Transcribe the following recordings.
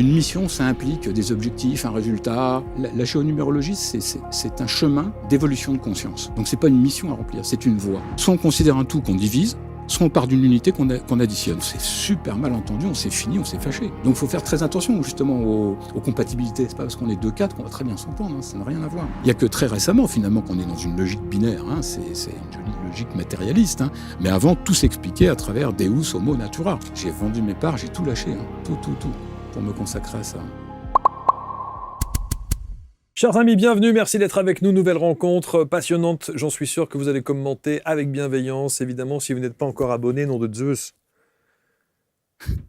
Une mission, ça implique des objectifs, un résultat. La géonumérologie, c'est un chemin d'évolution de conscience. Donc c'est pas une mission à remplir, c'est une voie. Soit on considère un tout qu'on divise, soit on part d'une unité qu'on additionne. C'est super mal entendu, on s'est fini, on s'est fâché. Donc il faut faire très attention justement aux compatibilités. C'est pas parce qu'on est 2-4 qu'on va très bien s'entendre, hein, ça n'a rien à voir. Il n'y a que très récemment finalement qu'on est dans une logique binaire, hein, c'est une jolie logique matérialiste. Hein. Mais avant, tout s'expliquait à travers Deus Homo Natura. J'ai vendu mes parts, j'ai tout lâché, hein, tout, pour me consacrer à ça. Chers amis, bienvenue, merci d'être avec nous. Nouvelle rencontre passionnante, j'en suis sûr que vous allez commenter avec bienveillance. Évidemment, si vous n'êtes pas encore abonné, nom de Zeus.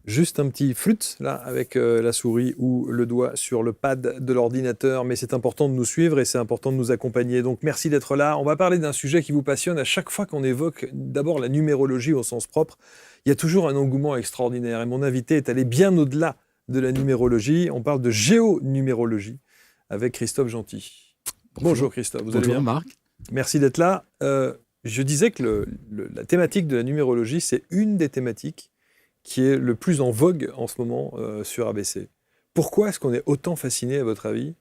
Juste un petit flûte, là, avec la souris ou le doigt sur le pad de l'ordinateur. Mais c'est important de nous suivre et c'est important de nous accompagner. Donc merci d'être là. On va parler d'un sujet qui vous passionne. À chaque fois qu'on évoque d'abord la numérologie au sens propre, il y a toujours un engouement extraordinaire. Et mon invité est allé bien au-delà de la numérologie. On parle de géonumérologie avec Christophe Gentil. Bonjour Christophe, vous allez bien ? Bonjour Marc. Merci d'être là. Je disais que la thématique de la numérologie, c'est une des thématiques qui est le plus en vogue en ce moment sur ABC. Pourquoi est-ce qu'on est autant fasciné, à votre avis,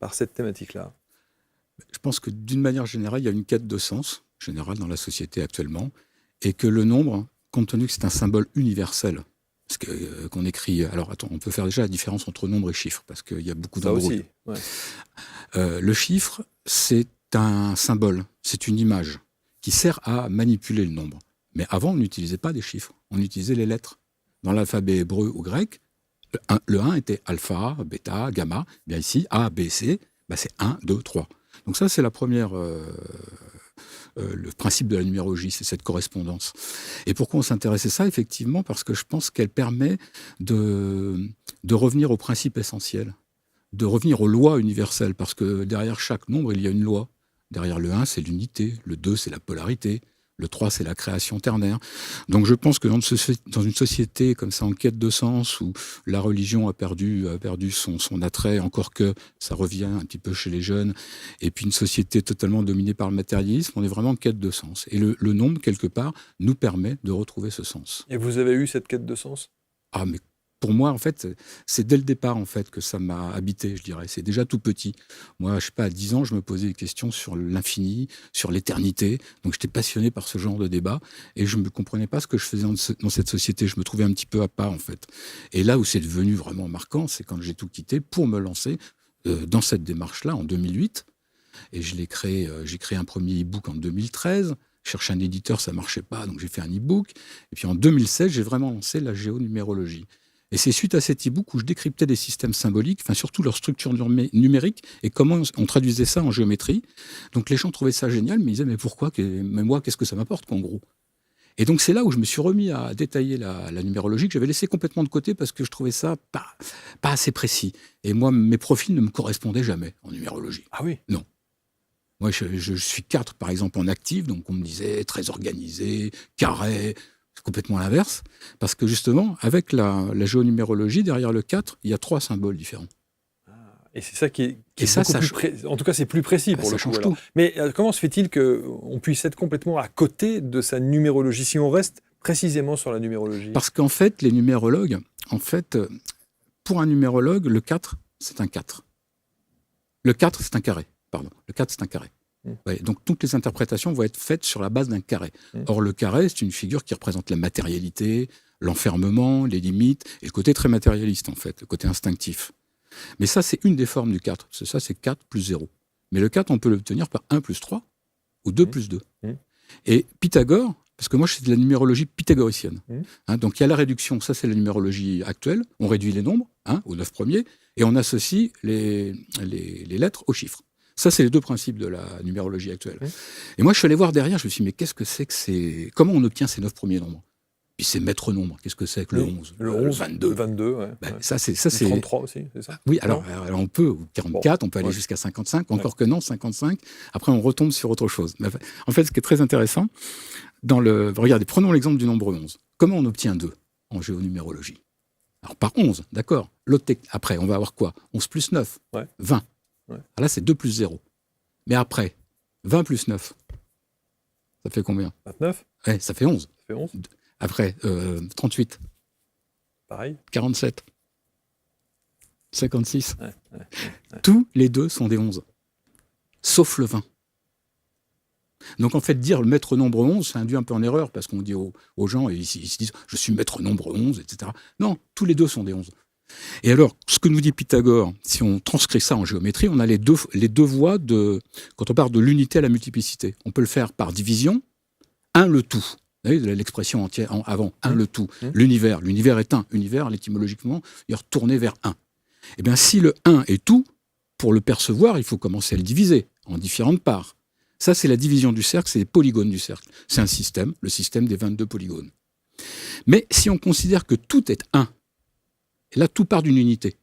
par cette thématique-là ? Je pense que d'une manière générale, il y a une quête de sens générale dans la société actuellement, et que le nombre, compte tenu que c'est un symbole universel, parce que, qu'on écrit... Alors attends, on peut faire déjà la différence entre nombre et chiffre, parce qu'il y a beaucoup d'embrouilles. Ouais. Le chiffre, c'est un symbole, c'est une image qui sert à manipuler le nombre. Mais avant, on n'utilisait pas des chiffres, on utilisait les lettres. Dans l'alphabet hébreu ou grec, le 1 était alpha, bêta, gamma. Bien ici, A, B, C, c'est 1, 2, 3. Donc ça, c'est la première... le principe de la numérologie, c'est cette correspondance. Et pourquoi on s'intéresse à ça ? Effectivement, parce que je pense qu'elle permet de revenir au principe essentiel, de revenir aux lois universelles, parce que derrière chaque nombre, il y a une loi. Derrière le 1, c'est l'unité, le 2, c'est la polarité, le 3, c'est la création ternaire. Donc je pense que dans une société comme ça, en quête de sens, où la religion a perdu son attrait, encore que ça revient un petit peu chez les jeunes, et puis une société totalement dominée par le matérialisme, on est vraiment en quête de sens. Et le nombre, quelque part, nous permet de retrouver ce sens. Et vous avez eu cette quête de sens ? Ah, mais pour moi, en fait, c'est dès le départ en fait, que ça m'a habité, je dirais. C'est déjà tout petit. Moi, je sais pas, à 10 ans, je me posais des questions sur l'infini, sur l'éternité. Donc, j'étais passionné par ce genre de débat. Et je ne comprenais pas ce que je faisais dans cette société. Je me trouvais un petit peu à part, en fait. Et là où c'est devenu vraiment marquant, c'est quand j'ai tout quitté pour me lancer dans cette démarche-là, en 2008. Et j'ai créé un premier e-book en 2013. Je cherchais un éditeur, ça ne marchait pas, donc j'ai fait un e-book. Et puis en 2016, j'ai vraiment lancé la géonumérologie. Et c'est suite à cet e-book où je décryptais des systèmes symboliques, enfin surtout leur structure numérique et comment on traduisait ça en géométrie. Donc les gens trouvaient ça génial, mais ils disaient mais pourquoi, mais moi qu'est-ce que ça m'apporte qu'en gros ? Et donc c'est là où je me suis remis à détailler la numérologie que j'avais laissé complètement de côté parce que je trouvais ça pas assez précis. Et moi mes profils ne me correspondaient jamais en numérologie. Ah oui ? Non. Moi je suis 4 par exemple en actif, donc on me disait très organisé, carré. C'est complètement l'inverse, parce que justement, avec la géonumérologie, derrière le 4, il y a 3 symboles différents. Et c'est ça qui est ça, beaucoup plus en tout cas, c'est plus précis pour ça le change coup. tout. Mais comment se fait-il qu'on puisse être complètement à côté de sa numérologie, si on reste précisément sur la numérologie ? Parce qu'en fait, les numérologues, pour un numérologue, le 4, c'est un 4. Le 4, c'est un carré. Pardon. Le 4, c'est un carré. Ouais, donc toutes les interprétations vont être faites sur la base d'un carré. Or le carré, c'est une figure qui représente la matérialité, l'enfermement, les limites, et le côté très matérialiste en fait, le côté instinctif. Mais ça, c'est une des formes du 4. Ça, c'est 4 plus 0. Mais le 4, on peut l'obtenir par 1 plus 3 ou 2 plus 2. Et Pythagore, parce que moi, je fais de la numérologie pythagoricienne. Donc il y a la réduction, ça c'est la numérologie actuelle. On réduit les nombres, aux 9 premiers, et on associe les lettres aux chiffres. Ça, c'est les 2 principes de la numérologie actuelle. Et moi, je suis allé voir derrière, je me suis dit, mais qu'est-ce que c'est que c'est... Comment on obtient ces 9 premiers nombres ? Puis ces maîtres nombres, qu'est-ce que c'est que le 11 ? Le 11, 22. Le 22, ouais. Ça, c'est... 33 aussi, c'est ça ? Oui, alors on peut, ou 44, on peut aller jusqu'à 55, encore que non, 55. Après, on retombe sur autre chose. Mais en fait, ce qui est très intéressant, regardez, prenons l'exemple du nombre 11. Comment on obtient 2 en géonumérologie ? Alors, par 11, d'accord. Après, on va avoir quoi ? 11 plus 9, 20. Alors là, c'est 2 plus 0. Mais après, 20 plus 9, ça fait combien ? 29 ? Ouais, ça fait 11. Ça fait 11. Après, 38. Pareil. 47. 56. Tous les deux sont des 11, sauf le 20. Donc en fait, dire le maître nombre 11, ça induit un peu en erreur, parce qu'on dit aux gens, ils se disent « je suis maître nombre 11 », etc. Non, tous les deux sont des 11. Et alors, ce que nous dit Pythagore, si on transcrit ça en géométrie, on a les deux voies quand on parle de l'unité à la multiplicité. On peut le faire par division, 1 le tout. Vous voyez l'expression entière avant, 1 le tout. L'univers est 1. Univers, étymologiquement, il est retourné vers 1. Eh bien, si le 1 est tout, pour le percevoir, il faut commencer à le diviser en différentes parts. Ça, c'est la division du cercle, c'est les polygones du cercle. C'est un système, le système des 22 polygones. Mais si on considère que tout est 1, et là, tout part d'une unité.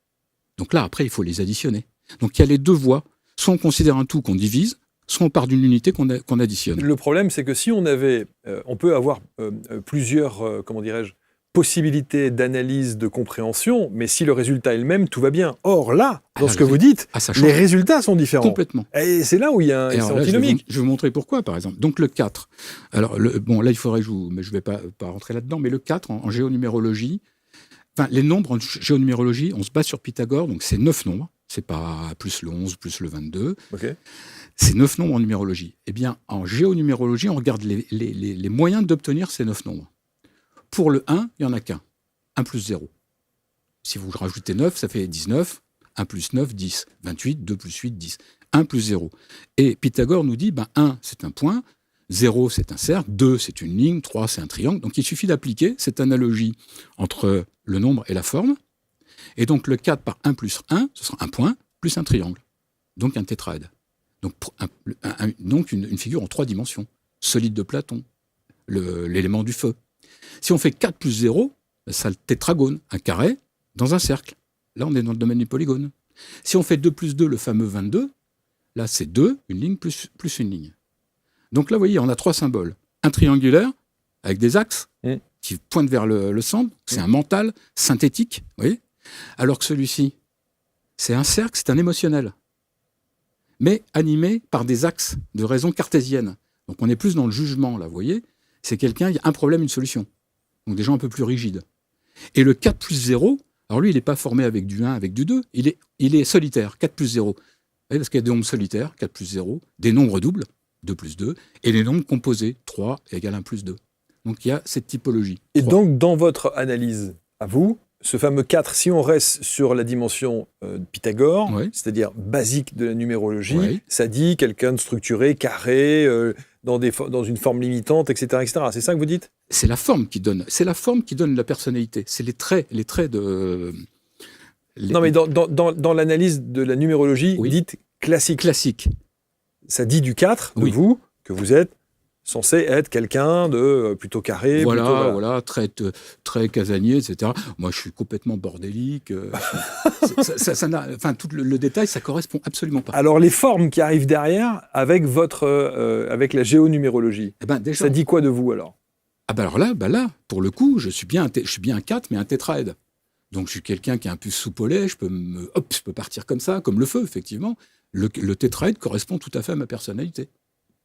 Donc là, après, il faut les additionner. Donc il y a les deux voies. Soit on considère un tout qu'on divise, soit on part d'une unité qu'on additionne. Le problème, c'est que si on avait... on peut avoir plusieurs, possibilités d'analyse, de compréhension, mais si le résultat est le même, tout va bien. Or là, dans ce que vous dites, les résultats sont différents. Complètement. Et c'est là où il y a un... C'est antinomique. Je vais vous montrer pourquoi, par exemple. Donc le 4. Alors, là, il faudrait que mais je ne vais pas rentrer là-dedans, mais le 4, en géonumérologie, les nombres en géonumérologie, on se base sur Pythagore, donc c'est 9 nombres. C'est pas plus le 11, plus le 22. Okay. C'est 9 nombres en numérologie. Eh bien, en géonumérologie, on regarde les moyens d'obtenir ces 9 nombres. Pour le 1, il n'y en a qu'un. 1 plus 0. Si vous rajoutez 9, ça fait 19. 1 plus 9, 10. 28, 2 plus 8, 10. 1 plus 0. Et Pythagore nous dit, 1, c'est un point. 0, c'est un cercle. 2, c'est une ligne. 3, c'est un triangle. Donc, il suffit d'appliquer cette analogie entre le nombre et la forme. Et donc, le 4 par 1 plus 1, ce sera un point plus un triangle. Donc, un tétraède. Donc, une figure en 3 dimensions. Solide de Platon. L'élément du feu. Si on fait 4 plus 0, ça le tétragone, un carré dans un cercle. Là, on est dans le domaine du polygone. Si on fait 2 plus 2, le fameux 22, là, c'est 2, une ligne plus une ligne. Donc là, vous voyez, on a 3 symboles. Un triangulaire, avec des axes, qui pointent vers le centre. C'est un mental synthétique, vous voyez. Alors que celui-ci, c'est un cercle, c'est un émotionnel. Mais animé par des axes de raison cartésienne. Donc on est plus dans le jugement, là, vous voyez. C'est quelqu'un, il y a un problème, une solution. Donc des gens un peu plus rigides. Et le 4 plus 0, alors lui, il n'est pas formé avec du 1, avec du 2, il est solitaire, 4 plus 0. Parce qu'il y a des nombres solitaires, 4 plus 0, des nombres doubles, 2 plus 2, et des nombres composés, 3 égale 1 plus 2. Donc il y a cette typologie. Et donc, dans votre analyse, à vous, ce fameux 4, si on reste sur la dimension de Pythagore, c'est-à-dire basique de la numérologie, ça dit quelqu'un de structuré, carré, dans une forme limitante, etc., etc. C'est ça que vous dites ? C'est la forme qui donne la personnalité. C'est les traits de... Non, mais dans l'analyse de la numérologie, dite classique. Classique. Ça dit du 4, de vous, que vous êtes censé être quelqu'un de plutôt carré. Voilà, très casanier, etc. Moi, je suis complètement bordélique. Tout le détail, ça correspond absolument pas. Alors, les formes qui arrivent derrière, avec la géonumérologie, déjà, ça dit quoi de vous, alors ? Alors là, pour le coup, je suis bien un 4, mais un tétraède. Donc, je suis quelqu'un qui est un peu soupolé, je peux partir comme ça, comme le feu, effectivement. Le tétraède correspond tout à fait à ma personnalité.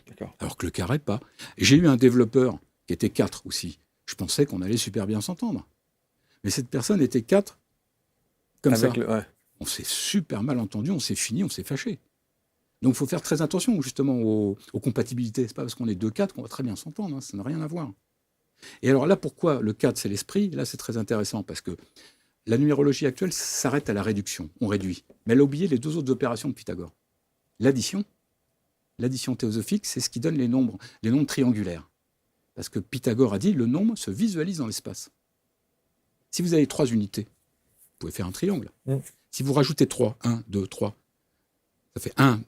D'accord. Alors que le carré, pas. J'ai eu un développeur qui était 4 aussi. Je pensais qu'on allait super bien s'entendre. Mais cette personne était 4 comme ça. On s'est super mal entendu, on s'est fini, on s'est fâché. Donc il faut faire très attention justement aux compatibilités. C'est pas parce qu'on est 2-4 qu'on va très bien s'entendre, ça n'a rien à voir. Et alors là, pourquoi le 4 c'est l'esprit ? Là c'est très intéressant parce que la numérologie actuelle s'arrête à la réduction, on réduit. Mais elle a oublié les 2 autres opérations de Pythagore. L'addition théosophique, c'est ce qui donne les nombres triangulaires. Parce que Pythagore a dit, le nombre se visualise dans l'espace. Si vous avez 3 unités, vous pouvez faire un triangle. Si vous rajoutez 3, 1, 2, 3, ça fait 1,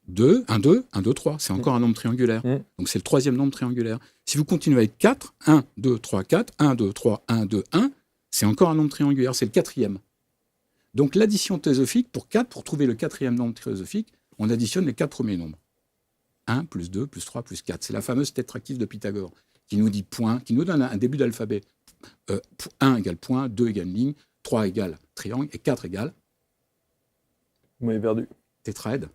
2, 1, 2, 1, 2, 3. C'est encore un nombre triangulaire. Donc c'est le 3e nombre triangulaire. Si vous continuez avec 4, 1, 2, 3, 4, 1, 2, 3, 1, 2, 1, c'est encore un nombre triangulaire, c'est le 4e. Donc l'addition théosophique, pour trouver le 4e nombre théosophique, on additionne les 4 premiers nombres. 1, plus 2, plus 3, plus 4. C'est la fameuse tétractive de Pythagore, qui nous dit point, qui nous donne un début d'alphabet. 1 égale point, 2 égale ligne, 3 égale triangle, et 4 égale... Vous m'avez perdu. Tétraède,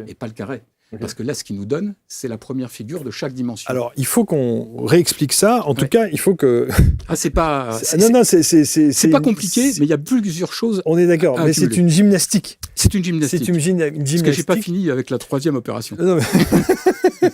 et pas le carré. Ok. Parce que là, ce qu'il nous donne, c'est la première figure de chaque dimension. Alors, il faut qu'on réexplique ça. En tout cas, il faut que... Ah, c'est pas... C'est pas compliqué, mais il y a plusieurs choses. On est d'accord, mais c'est une gymnastique. C'est une gymnastique. C'est une gymnastique. Parce que j'ai pas fini avec la 3e opération. Non, mais...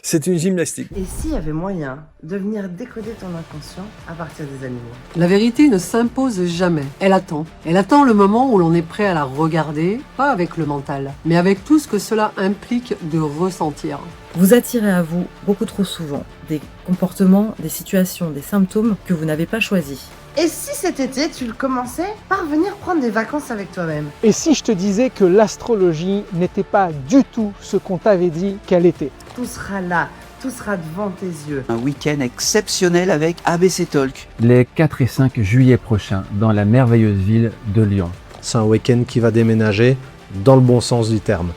c'est une gymnastique. Et s'il y avait moyen de venir décoder ton inconscient à partir des animaux? La vérité ne s'impose jamais. Elle attend. Elle attend le moment où l'on est prêt à la regarder, pas avec le mental, mais avec tout ce que cela implique de ressentir. Vous attirez à vous beaucoup trop souvent des comportements, des situations, des symptômes que vous n'avez pas choisis. Et si cet été, tu le commençais par venir prendre des vacances avec toi-même? Et si je te disais que l'astrologie n'était pas du tout ce qu'on t'avait dit qu'elle était? Tout sera là, tout sera devant tes yeux. Un week-end exceptionnel avec ABC Talk. Les 4 et 5 juillet prochains dans la merveilleuse ville de Lyon. C'est un week-end qui va déménager dans le bon sens du terme.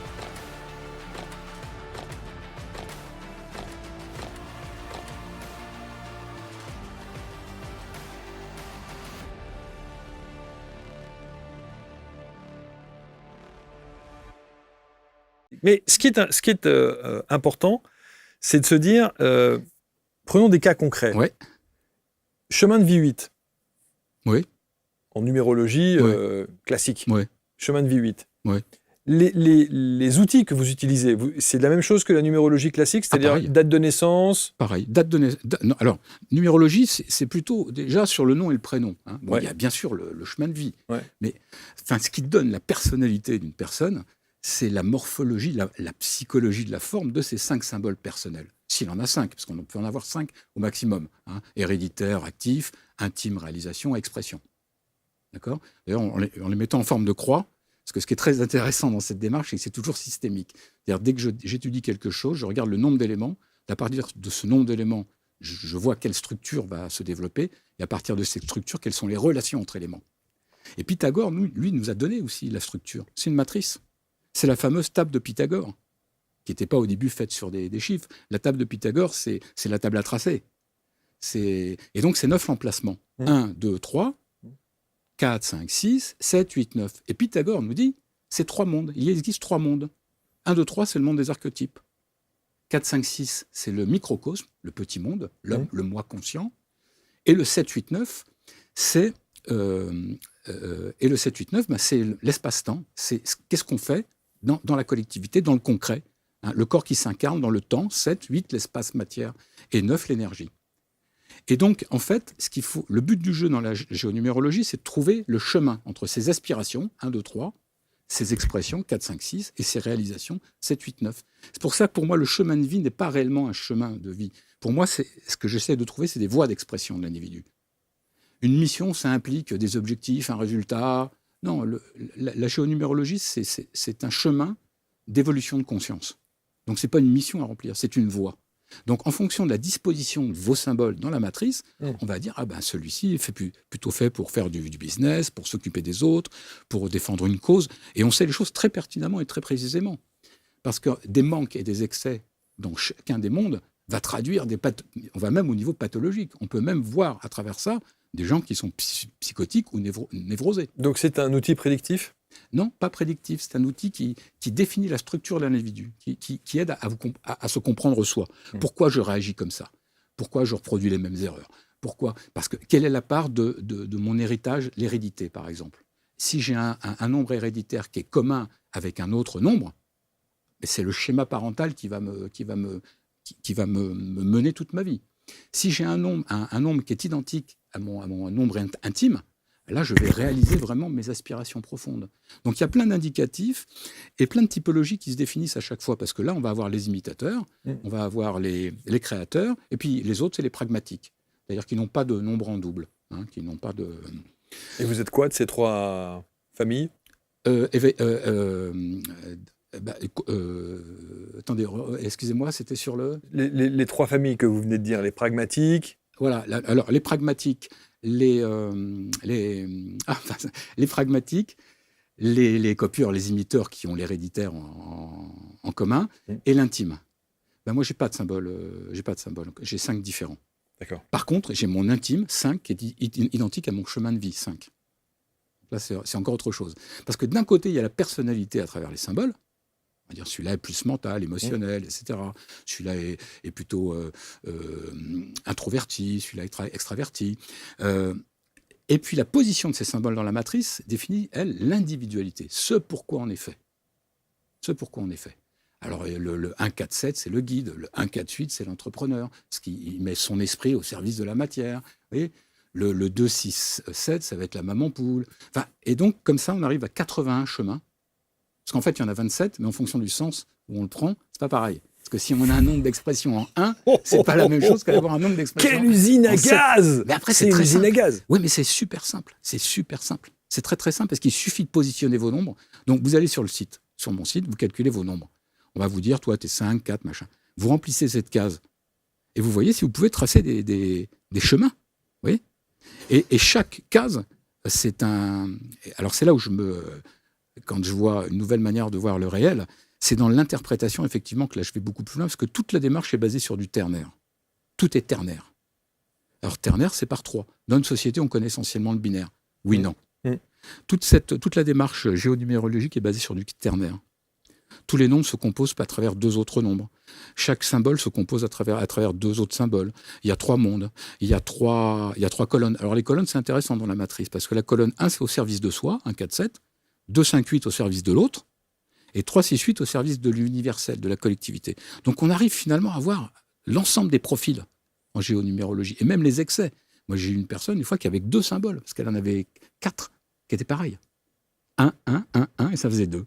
Mais ce qui est important, c'est de se dire, prenons des cas concrets. Ouais. Chemin de vie 8. Oui. En numérologie Ouais. classique. Ouais. Chemin de vie 8. Ouais. Les outils que vous utilisez, c'est la même chose que la numérologie classique, c'est-à-dire pareil. date de naissance. Pareil. Non, alors, numérologie, c'est plutôt déjà sur le nom et le prénom. Hein. Bon, il y a bien sûr le chemin de vie. Ouais. Mais ce qui donne la personnalité d'une personne, c'est la morphologie, la psychologie de la forme de ces 5 symboles personnels. S'il en a 5, parce qu'on peut en avoir 5 au maximum. Hein. Héréditaire, actif, intime, réalisation, expression. D'accord ? D'ailleurs, en les mettant en forme de croix, parce que ce qui est très intéressant dans cette démarche, c'est que c'est toujours systémique. C'est-à-dire, dès que j'étudie quelque chose, je regarde le nombre d'éléments. À partir de ce nombre d'éléments, je vois quelle structure va se développer. Et à partir de cette structure, quelles sont les relations entre éléments. Et Pythagore, lui, nous a donné aussi la structure. C'est une matrice. C'est la fameuse table de Pythagore, qui n'était pas au début faite sur des chiffres. La table de Pythagore, c'est la table à tracer. Et donc, c'est 9 emplacements. 1, 2, 3, 4, 5, 6, 7, 8, 9. Et Pythagore nous dit, c'est 3 mondes. Il existe 3 mondes. 1, 2, 3, c'est le monde des archétypes. 4, 5, 6, c'est le microcosme, le petit monde, l'homme, le moi conscient. Et le 7, 8, 9, c'est... et le 7, 8, 9, c'est l'espace-temps. C'est qu'est-ce qu'on fait dans la collectivité, dans le concret. Hein, le corps qui s'incarne dans le temps, 7, 8, l'espace-matière, et 9, l'énergie. Et donc, en fait, le but du jeu dans la géonumérologie, c'est de trouver le chemin entre ces aspirations, 1, 2, 3, ces expressions, 4, 5, 6, et ces réalisations, 7, 8, 9. C'est pour ça que pour moi, le chemin de vie n'est pas réellement un chemin de vie. Pour moi, ce que j'essaie de trouver, c'est des voies d'expression de l'individu. Une mission, ça implique des objectifs, un résultat. Non, la géonumérologie, c'est un chemin d'évolution de conscience. Donc, ce n'est pas une mission à remplir, c'est une voie. Donc, en fonction de la disposition de vos symboles dans la matrice, on va dire, celui-ci est plutôt fait pour faire du business, pour s'occuper des autres, pour défendre une cause. Et on sait les choses très pertinemment et très précisément. Parce que des manques et des excès dans chacun des mondes va traduire on va même au niveau pathologique. On peut même voir à travers ça des gens qui sont psychotiques ou névrosés. Donc c'est un outil prédictif ? Non, pas prédictif. C'est un outil qui définit la structure de l'individu, qui aide à se comprendre soi. Pourquoi je réagis comme ça ? Pourquoi je reproduis les mêmes erreurs ? Pourquoi ? Parce que quelle est la part de mon héritage, l'hérédité, par exemple ? Si j'ai un nombre héréditaire qui est commun avec un autre nombre, c'est le schéma parental qui va me mener toute ma vie. Si j'ai un nombre qui est identique à mon nombre intime, là, je vais réaliser vraiment mes aspirations profondes. Donc, il y a plein d'indicatifs et plein de typologies qui se définissent à chaque fois. Parce que là, on va avoir les imitateurs, on va avoir les créateurs, et puis les autres, c'est les pragmatiques. C'est-à-dire qui n'ont pas de nombre en double. Hein, qui n'ont pas de... Et vous êtes quoi de ces 3 familles ? Attendez, excusez-moi, c'était sur le... Les 3 familles que vous venez de dire, les pragmatiques. Voilà, alors les pragmatiques, les pragmatiques, les copieurs, les imiteurs qui ont l'héréditaire en commun, et l'intime. Moi, j'ai pas de symbole, j'ai 5 différents. D'accord. Par contre, j'ai mon intime, 5, qui est identique à mon chemin de vie, 5. Là, c'est encore autre chose. Parce que d'un côté, il y a la personnalité à travers les symboles. va dire celui-là est plus mental, émotionnel, etc. Celui-là est plutôt introverti, celui-là est extraverti. Et puis la position de ces symboles dans la matrice définit, elle, l'individualité, ce pourquoi on est fait. Alors le 1, 4, 7, c'est le guide, le 1, 4, 8, c'est l'entrepreneur, il met son esprit au service de la matière. Vous voyez, le 2, 6, 7, ça va être la maman poule. Enfin, et donc, comme ça, on arrive à 81 chemins. Parce qu'en fait, il y en a 27, mais en fonction du sens où on le prend, c'est pas pareil. Parce que si on a un nombre d'expressions en 1, c'est pas la même chose qu'avoir un nombre d'expressions Quelle usine à en 7. gaz! Mais après, C'est c'est une très usine simple. à gaz. Oui, mais c'est super simple. C'est très, très simple parce qu'il suffit de positionner vos nombres. Donc, vous allez sur le site, sur mon site, vous calculez vos nombres. On va vous dire, toi, t'es 5, 4, machin. Vous remplissez cette case. Et vous voyez si vous pouvez tracer des chemins. Vous voyez ? Et chaque case, c'est un... Alors, c'est là où quand je vois une nouvelle manière de voir le réel, c'est dans l'interprétation, effectivement, que là, je vais beaucoup plus loin, parce que toute la démarche est basée sur du ternaire. Tout est ternaire. Alors, ternaire, c'est par 3. Dans une société, on connaît essentiellement le binaire. Oui, non. Toute la démarche géonumérologique est basée sur du ternaire. Tous les nombres se composent à travers 2 autres nombres. Chaque symbole se compose à travers 2 autres symboles. Il y a 3 mondes. Il y a 3 colonnes. Alors, les colonnes, c'est intéressant dans la matrice, parce que la colonne 1, c'est au service de soi, 1, 4, 7. 2, 5, 8 au service de l'autre. Et 3, 6, 8 au service de l'universel, de la collectivité. Donc, on arrive finalement à voir l'ensemble des profils en géonumérologie, et même les excès. Moi, j'ai eu une personne, une fois, qui avait 2 symboles, parce qu'elle en avait 4 qui étaient pareils. 1, 1, 1, 1, et ça faisait 2.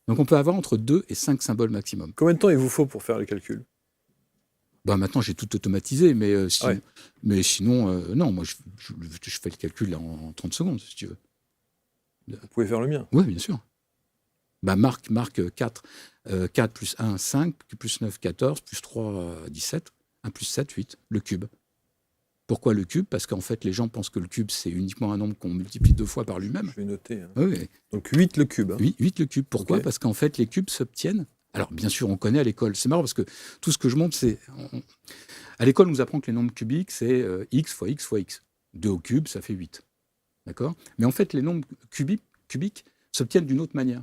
Donc, on peut avoir entre 2 et 5 symboles maximum. Combien de temps il vous faut pour faire les calculs? Maintenant, j'ai tout automatisé, mais sinon, non, moi, je fais le calcul en 30 secondes, si tu veux. Vous pouvez faire le mien. Oui, bien sûr. Marque 4. 4 plus 1, 5, plus 9, 14, plus 3, 17, 1 plus 7, 8, le cube. Pourquoi le cube? Parce qu'en fait, les gens pensent que le cube, c'est uniquement un nombre qu'on multiplie 2 fois par lui-même. Je vais noter. Hein. Oui. Donc 8 le cube. 8 le cube. Pourquoi? Okay. Parce qu'en fait, les cubes s'obtiennent... Alors, bien sûr, on connaît à l'école. C'est marrant parce que tout ce que je montre, c'est... À l'école, on nous apprend que les nombres cubiques, c'est x fois x fois x. 2 au cube, ça fait 8. D'accord? Mais en fait, les nombres cubiques s'obtiennent d'une autre manière.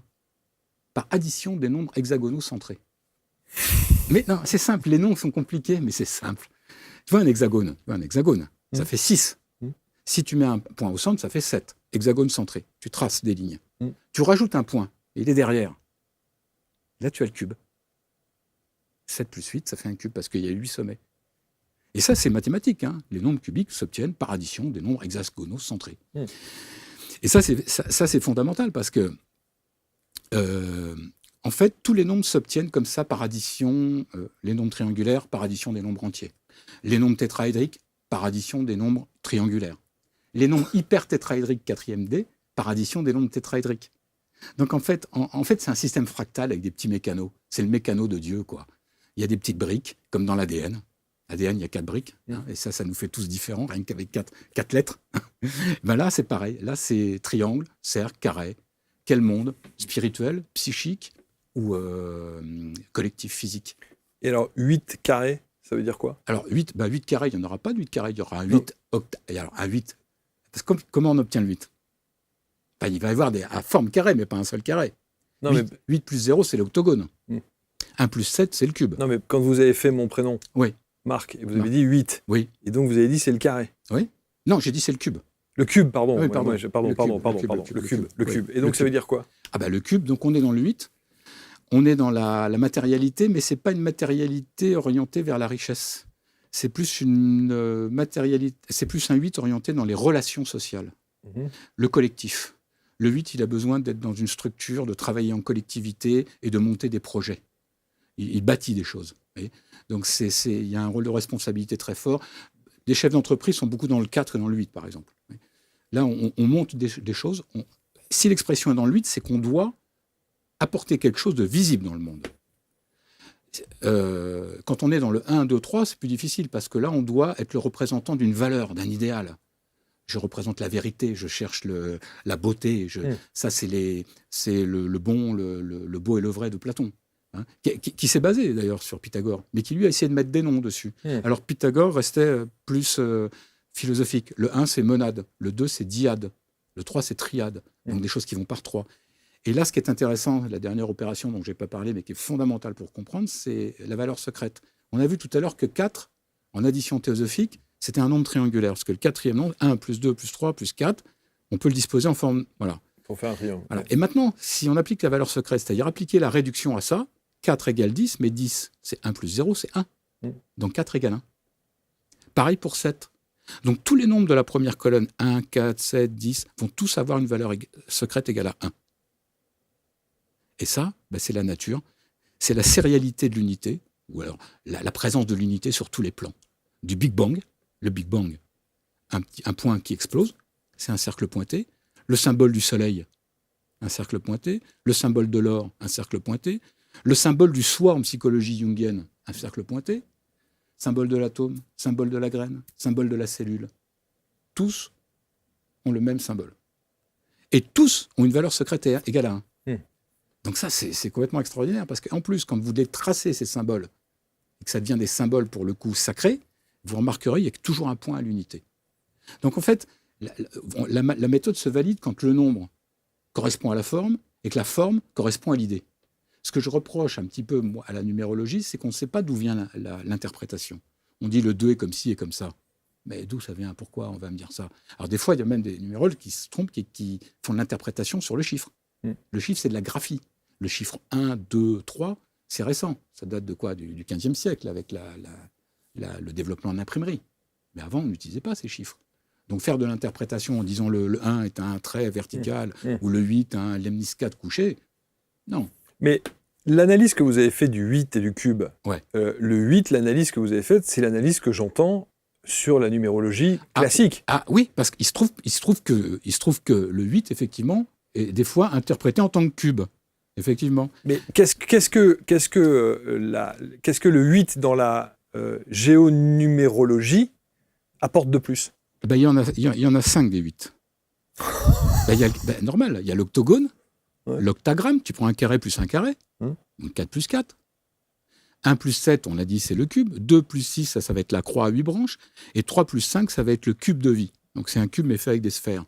Par addition des nombres hexagonaux centrés. Mais non, c'est simple. Les nombres sont compliqués, mais c'est simple. Tu vois un hexagone, ça fait 6. Si tu mets un point au centre, ça fait 7. Hexagone centré. Tu traces des lignes. Tu rajoutes un point, et il est derrière. Là, tu as le cube. 7 plus 8, ça fait un cube, parce qu'il y a 8 sommets. Et ça, c'est mathématique. Hein. Les nombres cubiques s'obtiennent par addition des nombres hexagonaux centrés. Et ça, c'est fondamental, parce que en fait, tous les nombres s'obtiennent comme ça par addition, les nombres triangulaires par addition des nombres entiers. Les nombres tétraédriques par addition des nombres triangulaires. Les nombres hypertétraédriques 4e D par addition des nombres tétraédriques. Donc en fait, c'est un système fractal avec des petits mécanos. C'est le mécano de Dieu, quoi. Il y a des petites briques, comme dans l'ADN. L'ADN, il y a 4 briques. Hein, et ça nous fait tous différents, rien qu'avec 4 lettres. Là, c'est pareil. Là, c'est triangle, cercle, carré. Quel monde? Spirituel, psychique ou collectif, physique? Et alors, 8 carrés, ça veut dire quoi? Alors, 8 carrés, il n'y en aura pas de 8 carrés, il y aura un 8 octave. Alors, un 8. Parce que comment on obtient le 8? Il va y avoir à forme carré, mais pas un seul carré. Non, 8 plus 0, c'est l'octogone. 1 plus 7, c'est le cube. Non, mais quand vous avez fait mon prénom, oui. Marc, et vous avez dit 8. Oui. Et donc, vous avez dit c'est le carré. Oui. Non, j'ai dit c'est le cube. Le cube, pardon. Oui, pardon. Le cube. Et donc, ça veut dire quoi? Le cube, donc on est dans le 8. On est dans la matérialité, mais ce n'est pas une matérialité orientée vers la richesse. C'est plus une matérialité, c'est plus un 8 orienté dans les relations sociales. Le collectif. Le 8, il a besoin d'être dans une structure, de travailler en collectivité et de monter des projets. Il bâtit des choses. Donc, il y a un rôle de responsabilité très fort. Les chefs d'entreprise sont beaucoup dans le 4 et dans le 8, par exemple. Là, on monte des choses. Si l'expression est dans le 8, c'est qu'on doit apporter quelque chose de visible dans le monde. Quand on est dans le 1, 2, 3, c'est plus difficile, parce que là, on doit être le représentant d'une valeur, d'un idéal. Je représente la vérité, je cherche la beauté. Ça, c'est le bon, le beau et le vrai de Platon. Hein, qui s'est basé d'ailleurs sur Pythagore, mais qui lui a essayé de mettre des noms dessus. Alors Pythagore restait plus philosophique. Le 1, c'est monade. Le 2, c'est dyade. Le 3, c'est triade. Donc des choses qui vont par 3. Et là, ce qui est intéressant, la dernière opération dont je n'ai pas parlé, mais qui est fondamentale pour comprendre, c'est la valeur secrète. On a vu tout à l'heure que 4, en addition théosophique, c'était un nombre triangulaire. Parce que le quatrième nombre, 1 plus 2 plus 3 plus 4, on peut le disposer en forme... Voilà. Pour faire un triangle. Voilà. Et maintenant, si on applique la valeur secrète, c'est-à-dire appliquer la réduction à ça, 4 égale 10, mais 10, c'est 1 plus 0, c'est 1. Donc 4 égale 1. Pareil pour 7. Donc tous les nombres de la première colonne, 1, 4, 7, 10, vont tous avoir une valeur secrète égale à 1. Et ça, c'est la nature, c'est la sérialité de l'unité, ou alors la présence de l'unité sur tous les plans. Du Big Bang, le Big Bang, un point qui explose, c'est un cercle pointé. Le symbole du soleil, un cercle pointé. Le symbole de l'or, un cercle pointé. Le symbole du soi en psychologie jungienne, un cercle pointé. Symbole de l'atome, symbole de la graine, symbole de la cellule. Tous ont le même symbole. Et tous ont une valeur secrète égale à 1. Donc ça, c'est complètement extraordinaire, parce qu'en plus, quand vous tracez ces symboles, et que ça devient des symboles pour le coup sacrés, vous remarquerez, il y a toujours un point à l'unité. Donc en fait, la méthode se valide quand le nombre correspond à la forme et que la forme correspond à l'idée. Ce que je reproche un petit peu moi, à la numérologie, c'est qu'on ne sait pas d'où vient l'interprétation. On dit le 2 est comme ci et comme ça. Mais d'où ça vient? Pourquoi on va me dire ça? Alors des fois, il y a même des numérologues qui se trompent, qui font de l'interprétation sur le chiffre. Le chiffre, c'est de la graphie. Le chiffre 1, 2, 3, c'est récent. Ça date de quoi? Du XVe siècle, avec le développement de l'imprimerie. Mais avant, on n'utilisait pas ces chiffres. Donc faire de l'interprétation en disant le 1 est un trait vertical ou le 8 un lemniscate couché, non. Mais l'analyse que vous avez faite du 8 et du cube, le 8, l'analyse que vous avez faite, c'est l'analyse que j'entends sur la numérologie classique. Oui, parce qu'il se trouve que le 8, effectivement, est des fois interprété en tant que cube. Effectivement. Mais qu'est-ce que le 8 dans la géonumérologie apporte de plus? Il y en a 5 des 8. Normal, il y a l'octogone, l'octagramme, tu prends un carré plus un carré, donc 4 plus 4. 1 plus 7, on a dit, c'est le cube. 2 plus 6, ça va être la croix à 8 branches. Et 3 plus 5, ça va être le cube de vie. Donc c'est un cube mais fait avec des sphères.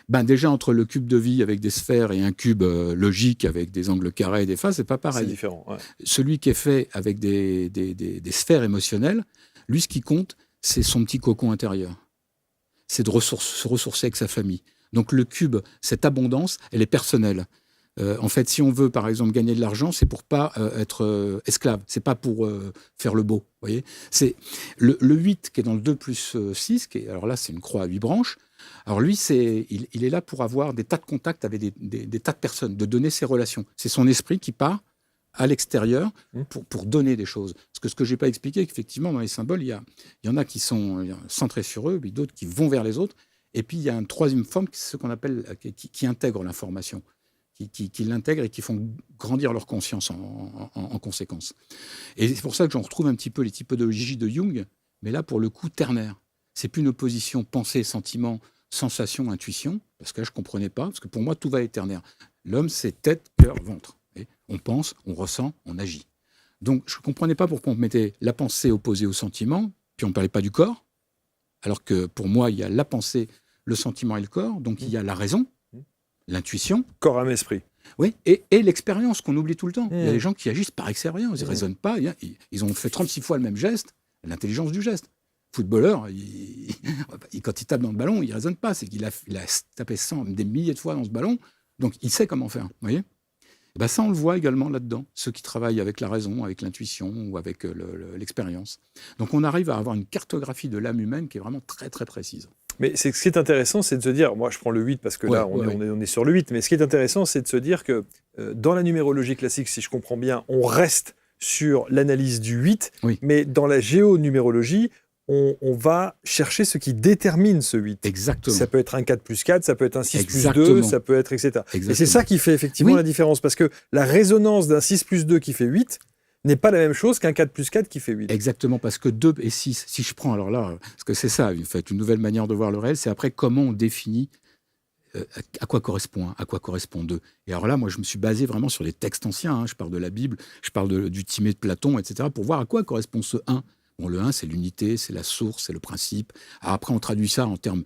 Déjà entre le cube de vie avec des sphères et un cube logique avec des angles carrés et des faces, c'est pas pareil. C'est différent. Ouais. Celui qui est fait avec des sphères émotionnelles, lui ce qui compte, c'est son petit cocon intérieur. C'est de se ressourcer avec sa famille. Donc le cube, cette abondance, elle est personnelle. En fait, si on veut, par exemple, gagner de l'argent, c'est pour pas être esclave. C'est pas pour faire le beau. Voyez, c'est le 8 qui est dans le 2 plus 6. Alors là, c'est une croix à 8 branches. Alors lui, il est là pour avoir des tas de contacts avec des tas de personnes, de donner ses relations. C'est son esprit qui part à l'extérieur pour donner des choses. Parce que ce que je n'ai pas expliqué, effectivement, dans les symboles, il y en a qui sont centrés sur eux, puis d'autres qui vont vers les autres. Et puis, il y a une troisième forme, ce qu'on appelle, qui intègre l'information. Qui l'intègrent et qui font grandir leur conscience en conséquence. Et c'est pour ça que j'en retrouve un petit peu les typologies de Jung, mais là, pour le coup, ternaire. C'est plus une opposition pensée, sentiment, sensation, intuition, parce que là, je ne comprenais pas, parce que pour moi, tout va être ternaire. L'homme, c'est tête, cœur, ventre. Et on pense, on ressent, on agit. Donc, je ne comprenais pas pourquoi on mettait la pensée opposée au sentiment, puis on ne parlait pas du corps, alors que pour moi, il y a la pensée, le sentiment et le corps, donc il y a la raison, l'intuition. Corps, âme, esprit. Oui, et l'expérience qu'on oublie tout le temps. Il y a des gens qui agissent par expérience, ils ne raisonnent pas, ils ont fait 36 fois le même geste, l'intelligence du geste. Footballeur, quand il tape dans le ballon, il ne raisonne pas, c'est qu'il a tapé des milliers de fois dans ce ballon, donc il sait comment faire, vous voyez. Et ça, on le voit également là-dedans, ceux qui travaillent avec la raison, avec l'intuition ou avec l'expérience. Donc on arrive à avoir une cartographie de l'âme humaine qui est vraiment très très précise. Mais ce qui est intéressant, c'est de se dire, moi je prends le 8 parce que là on est sur le 8, mais ce qui est intéressant, c'est de se dire que dans la numérologie classique, si je comprends bien, on reste sur l'analyse du 8, mais dans la géonumérologie, on va chercher ce qui détermine ce 8. Exactement. Ça peut être un 4 plus 4, ça peut être un 6 plus 2, ça peut être etc. Exactement. Et c'est ça qui fait effectivement la différence, parce que la résonance d'un 6 plus 2 qui fait 8 n'est pas la même chose qu'un 4 plus 4 qui fait 8. Exactement, parce que 2 et 6, si je prends, alors là, parce que c'est ça, en fait, une nouvelle manière de voir le réel, c'est après comment on définit à quoi correspond 1, à quoi correspond 2. Et alors là, moi, je me suis basé vraiment sur les textes anciens, je parle de la Bible, je parle du Timée de Platon, etc., pour voir à quoi correspond ce 1. Bon, le 1, c'est l'unité, c'est la source, c'est le principe. Alors après, on traduit ça en termes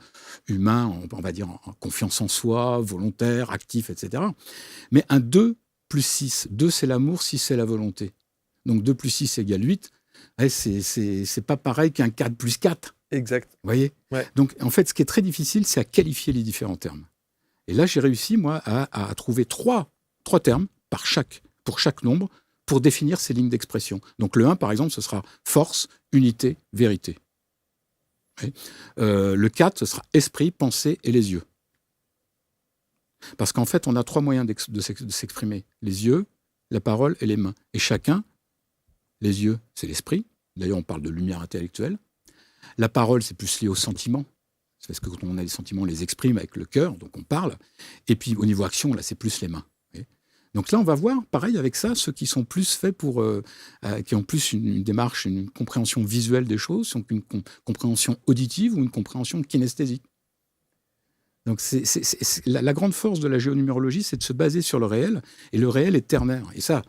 humains, on va dire en confiance en soi, volontaire, actif, etc. Mais un 2 plus 6. 2, c'est l'amour, 6, c'est la volonté. Donc 2 plus 6 égale 8. Ouais, c'est pas pareil qu'un 4 plus 4. Exact. Vous voyez ? Ouais. Donc, en fait, ce qui est très difficile, c'est à qualifier les différents termes. Et là, j'ai réussi, moi, à trouver trois termes pour chaque nombre pour définir ces lignes d'expression. Donc, le 1, par exemple, ce sera force, unité, vérité. Oui. Le 4, ce sera esprit, pensée et les yeux. Parce qu'en fait, on a 3 moyens de s'exprimer. Les yeux, la parole et les mains. Et chacun, les yeux, c'est l'esprit. D'ailleurs, on parle de lumière intellectuelle. La parole, c'est plus lié aux sentiments. C'est parce que quand on a des sentiments, on les exprime avec le cœur, donc on parle. Et puis, au niveau action, là, c'est plus les mains. Donc là, on va voir, pareil avec ça, ceux qui sont plus faits pour... qui ont plus une démarche, une compréhension visuelle des choses, une compréhension auditive ou une compréhension kinesthésique. Donc la grande force de la géonumérologie, c'est de se baser sur le réel, et le réel est ternaire. Et ça,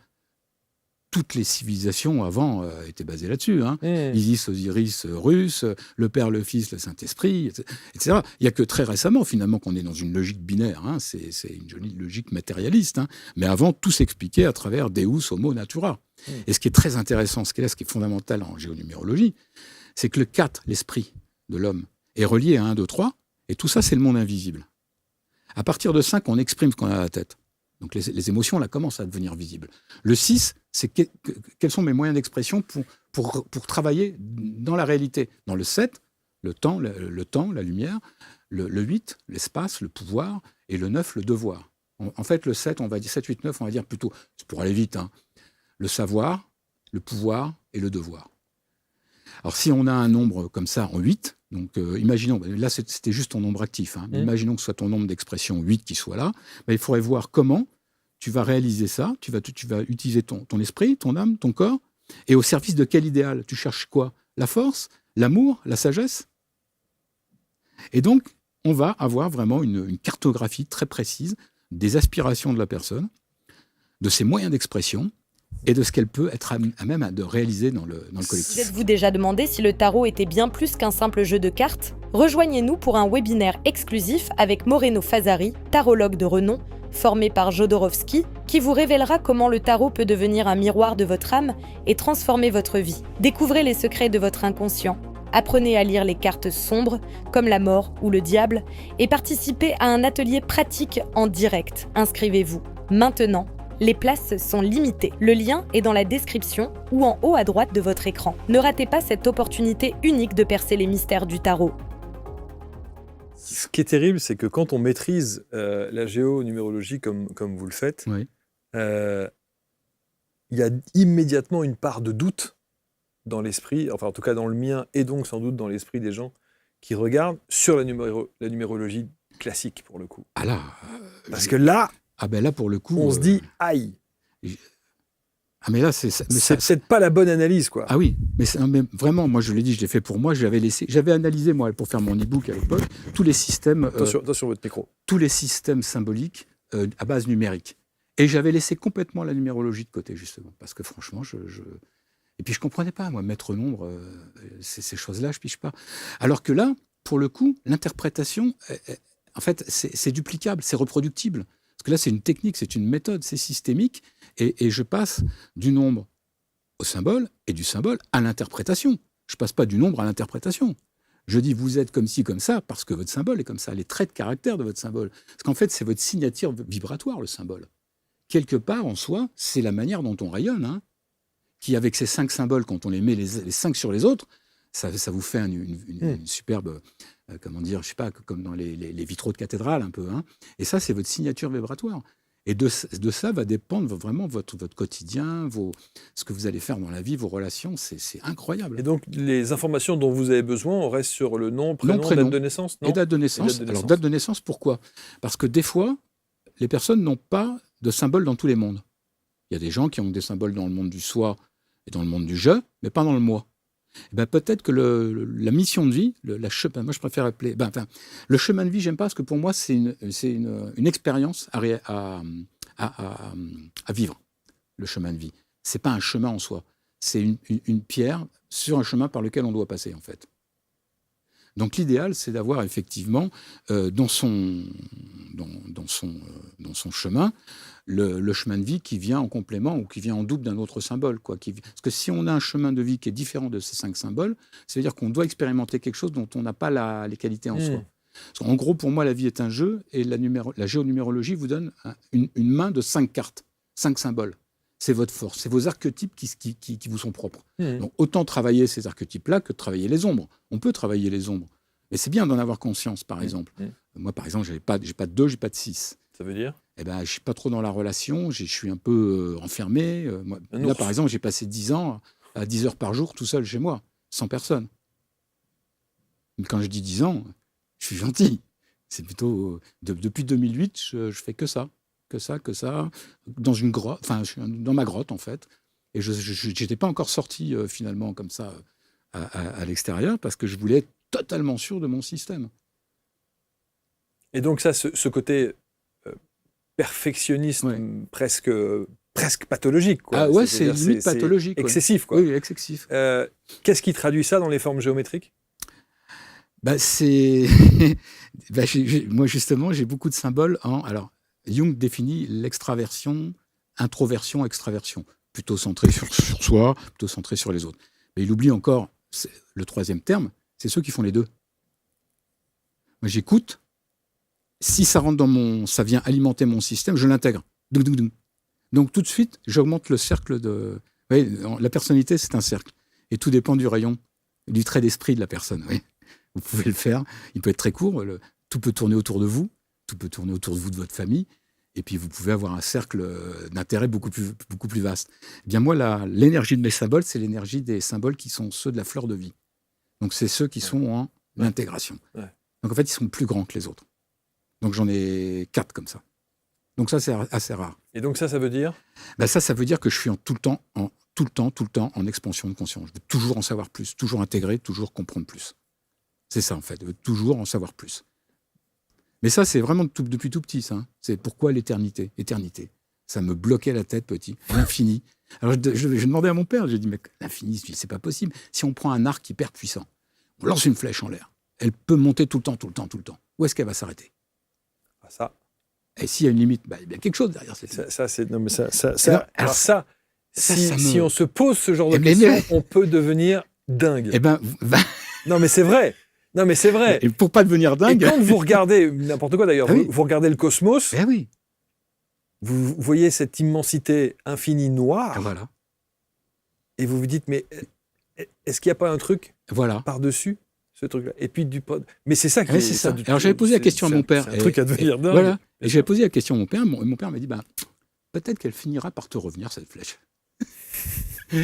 toutes les civilisations avant étaient basées là-dessus. Hein. Isis, Osiris russe, le Père, le Fils, le Saint-Esprit, etc. Il n'y a que très récemment, finalement, qu'on est dans une logique binaire. Hein. C'est une jolie logique matérialiste. Hein. Mais avant, tout s'expliquait à travers Deus, Homo, Natura. Et ce qui est très intéressant, ce qui est fondamental en géonumérologie, c'est que le 4, l'esprit de l'homme, est relié à 1, 2, 3, et tout ça, c'est le monde invisible. À partir de 5, on exprime ce qu'on a à la tête. Donc les émotions, là, commencent à devenir visibles. Le 6, c'est quels sont mes moyens d'expression pour travailler dans la réalité. Dans le 7, le temps, la lumière. Le 8, l'espace, le pouvoir. Et le 9, le devoir. En fait, le 7, on va dire 7, 8, 9, on va dire plutôt, pour aller vite, hein, le savoir, le pouvoir et le devoir. Alors, si on a un nombre comme ça en 8, donc imaginons, là c'était juste ton nombre actif, hein, imaginons que ce soit ton nombre d'expression 8 qui soit là, il faudrait voir comment tu vas réaliser ça, tu vas utiliser ton esprit, ton âme, ton corps, et au service de quel idéal ? Tu cherches quoi ? La force ? L'amour ? La sagesse ? Et donc, on va avoir vraiment une cartographie très précise des aspirations de la personne, de ses moyens d'expression, et de ce qu'elle peut être à même de réaliser dans le collectif. Vous êtes-vous déjà demandé si le tarot était bien plus qu'un simple jeu de cartes ? Rejoignez-nous pour un webinaire exclusif avec Moreno Fasari, tarologue de renom, formé par Jodorowsky, qui vous révélera comment le tarot peut devenir un miroir de votre âme et transformer votre vie. Découvrez les secrets de votre inconscient, apprenez à lire les cartes sombres, comme la mort ou le diable, et participez à un atelier pratique en direct. Inscrivez-vous maintenant. Les places sont limitées. Le lien est dans la description ou en haut à droite de votre écran. Ne ratez pas cette opportunité unique de percer les mystères du tarot. Ce qui est terrible, c'est que quand on maîtrise la géonumérologie comme vous le faites, oui. Il y a immédiatement une part de doute dans l'esprit, enfin en tout cas dans le mien, et donc sans doute dans l'esprit des gens qui regardent sur la numérologie classique, pour le coup. Ah là, parce que là... Ah ben là, pour le coup... on se dit, aïe. Ah mais là, c'est peut-être pas la bonne analyse, quoi. Ah oui, mais vraiment, moi je l'ai dit, je l'ai fait pour moi, j'avais analysé, moi, pour faire mon e-book à l'époque, tous les systèmes... Attention votre micro. Tous les systèmes symboliques à base numérique. Et j'avais laissé complètement la numérologie de côté, justement, parce que franchement, Et puis je comprenais pas, moi, mettre nombre, ces choses-là, je pige pas. Alors que là, pour le coup, l'interprétation, en fait, c'est duplicable, c'est reproductible. Parce que là, c'est une technique, c'est une méthode, c'est systémique. Et je passe du nombre au symbole et du symbole à l'interprétation. Je passe pas du nombre à l'interprétation. Je dis, vous êtes comme ci, comme ça, parce que votre symbole est comme ça. Les traits de caractère de votre symbole. Parce qu'en fait, c'est votre signature vibratoire, le symbole. Quelque part, en soi, c'est la manière dont on rayonne, hein, qui, avec ces 5 symboles, quand on les met les 5 sur les autres, ça vous fait une superbe, comment dire, je sais pas, comme dans les vitraux de cathédrale un peu. Hein. Et ça, c'est votre signature vibratoire. Et de ça va dépendre vraiment votre quotidien, ce que vous allez faire dans la vie, vos relations. C'est incroyable. Et donc, les informations dont vous avez besoin, on reste sur le nom, prénom, date de naissance, non ? Et date de naissance. Alors, date de naissance, pourquoi ? Parce que des fois, les personnes n'ont pas de symboles dans tous les mondes. Il y a des gens qui ont des symboles dans le monde du soi et dans le monde du je, mais pas dans le moi. Et ben peut-être que la mission de vie, moi je préfère appeler, le chemin de vie, j'aime pas parce que pour moi c'est une expérience à vivre. Le chemin de vie, c'est pas un chemin en soi, c'est une pierre sur un chemin par lequel on doit passer, en fait. Donc l'idéal, c'est d'avoir effectivement dans son chemin le chemin de vie qui vient en complément ou qui vient en double d'un autre symbole, quoi. Parce que si on a un chemin de vie qui est différent de ces 5 symboles, ça veut dire qu'on doit expérimenter quelque chose dont on n'a pas les qualités en soi. En gros, pour moi, la vie est un jeu et la géonumérologie vous donne une main de 5 cartes, 5 symboles. C'est votre force, c'est vos archétypes qui vous sont propres. Donc autant travailler ces archétypes-là que de travailler les ombres. On peut travailler les ombres, mais c'est bien d'en avoir conscience, par exemple. Moi, par exemple, j'ai pas de 2, j'ai pas de 6. Ça veut dire ? Eh ben, je suis pas trop dans la relation, je suis un peu enfermé. Là, par exemple, j'ai passé 10 ans à 10 heures par jour tout seul chez moi, sans personne. Mais quand je dis 10 ans, je suis gentil. C'est plutôt... depuis 2008, je fais que ça, dans une grotte, enfin, je suis dans ma grotte, en fait. Et je n'étais pas encore sorti, finalement, comme ça, à l'extérieur, parce que je voulais être totalement sûr de mon système. Et donc ça, ce côté perfectionniste, presque pathologique, quoi. Ah ouais, c'est limite pathologique. Excessif, quoi. Oui, excessif. Qu'est-ce qui traduit ça dans les formes géométriques ? C'est... moi, justement, j'ai beaucoup de symboles Alors, Jung définit l'extraversion, introversion, extraversion. Plutôt centré sur soi, plutôt centré sur les autres. Mais il oublie encore, le troisième terme, c'est ceux qui font les deux. Moi, j'écoute. Si ça rentre ça vient alimenter mon système, je l'intègre. Donc, tout de suite, j'augmente le cercle de... Vous voyez, la personnalité, c'est un cercle. Et tout dépend du rayon, du trait d'esprit de la personne. Oui. Vous pouvez le faire. Il peut être très court. Tout peut tourner autour de vous. Tout peut tourner autour de vous, de votre famille. Et puis, vous pouvez avoir un cercle d'intérêt beaucoup plus vaste. Eh bien, moi, l'énergie de mes symboles, c'est l'énergie des symboles qui sont ceux de la fleur de vie. Donc, c'est ceux qui sont en intégration. Ouais. Donc, en fait, ils sont plus grands que les autres. Donc, j'en ai 4 comme ça. Donc, ça, c'est assez rare. Et donc, ça veut dire ? Ça veut dire que je suis tout le temps en expansion de conscience. Je veux toujours en savoir plus, toujours intégrer, toujours comprendre plus. C'est ça, en fait. Je veux toujours en savoir plus. Mais ça, c'est vraiment depuis tout petit, ça. C'est pourquoi l'éternité. Éternité. Ça me bloquait la tête, petit. L'infini. Alors, je demandais à mon père, j'ai dit, mais l'infini, c'est pas possible. Si on prend un arc hyper puissant, on lance une flèche en l'air, elle peut monter tout le temps. Où est-ce qu'elle va s'arrêter ? Ça. Et s'il y a une limite, il y a quelque chose derrière cette limite. Si on se pose ce genre de questions, on peut devenir dingue. Non, mais c'est vrai. Et pour pas devenir dingue. Et quand vous regardez, n'importe quoi d'ailleurs, vous regardez le cosmos, vous voyez cette immensité infinie noire, et vous vous dites, mais est-ce qu'il n'y a pas un truc par-dessus ce truc-là ? Et puis mais c'est ça qui c'est ça. Alors j'avais posé la question à mon père. C'est un truc à devenir dingue. Voilà. Et j'avais posé la question à mon père. Mon père m'a dit, peut-être qu'elle finira par te revenir, cette flèche.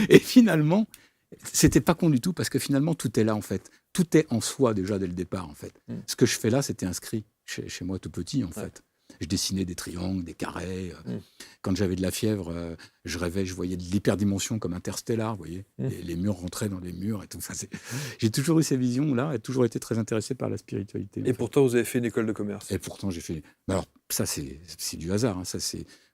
Et finalement, c'était pas con du tout, parce que finalement, tout est là, en fait. Tout est en soi, déjà, dès le départ, en fait. Ce que je fais là, c'était inscrit chez moi tout petit, en fait. Je dessinais des triangles, des carrés. Quand j'avais de la fièvre, je rêvais, je voyais de l'hyperdimension comme interstellar, vous voyez. Les murs rentraient dans les murs et tout ça. J'ai toujours eu ces visions-là et toujours été très intéressé par la spiritualité. Et pourtant, vous avez fait une école de commerce. Et pourtant, j'ai fait... Alors, ça, c'est du hasard. Hein.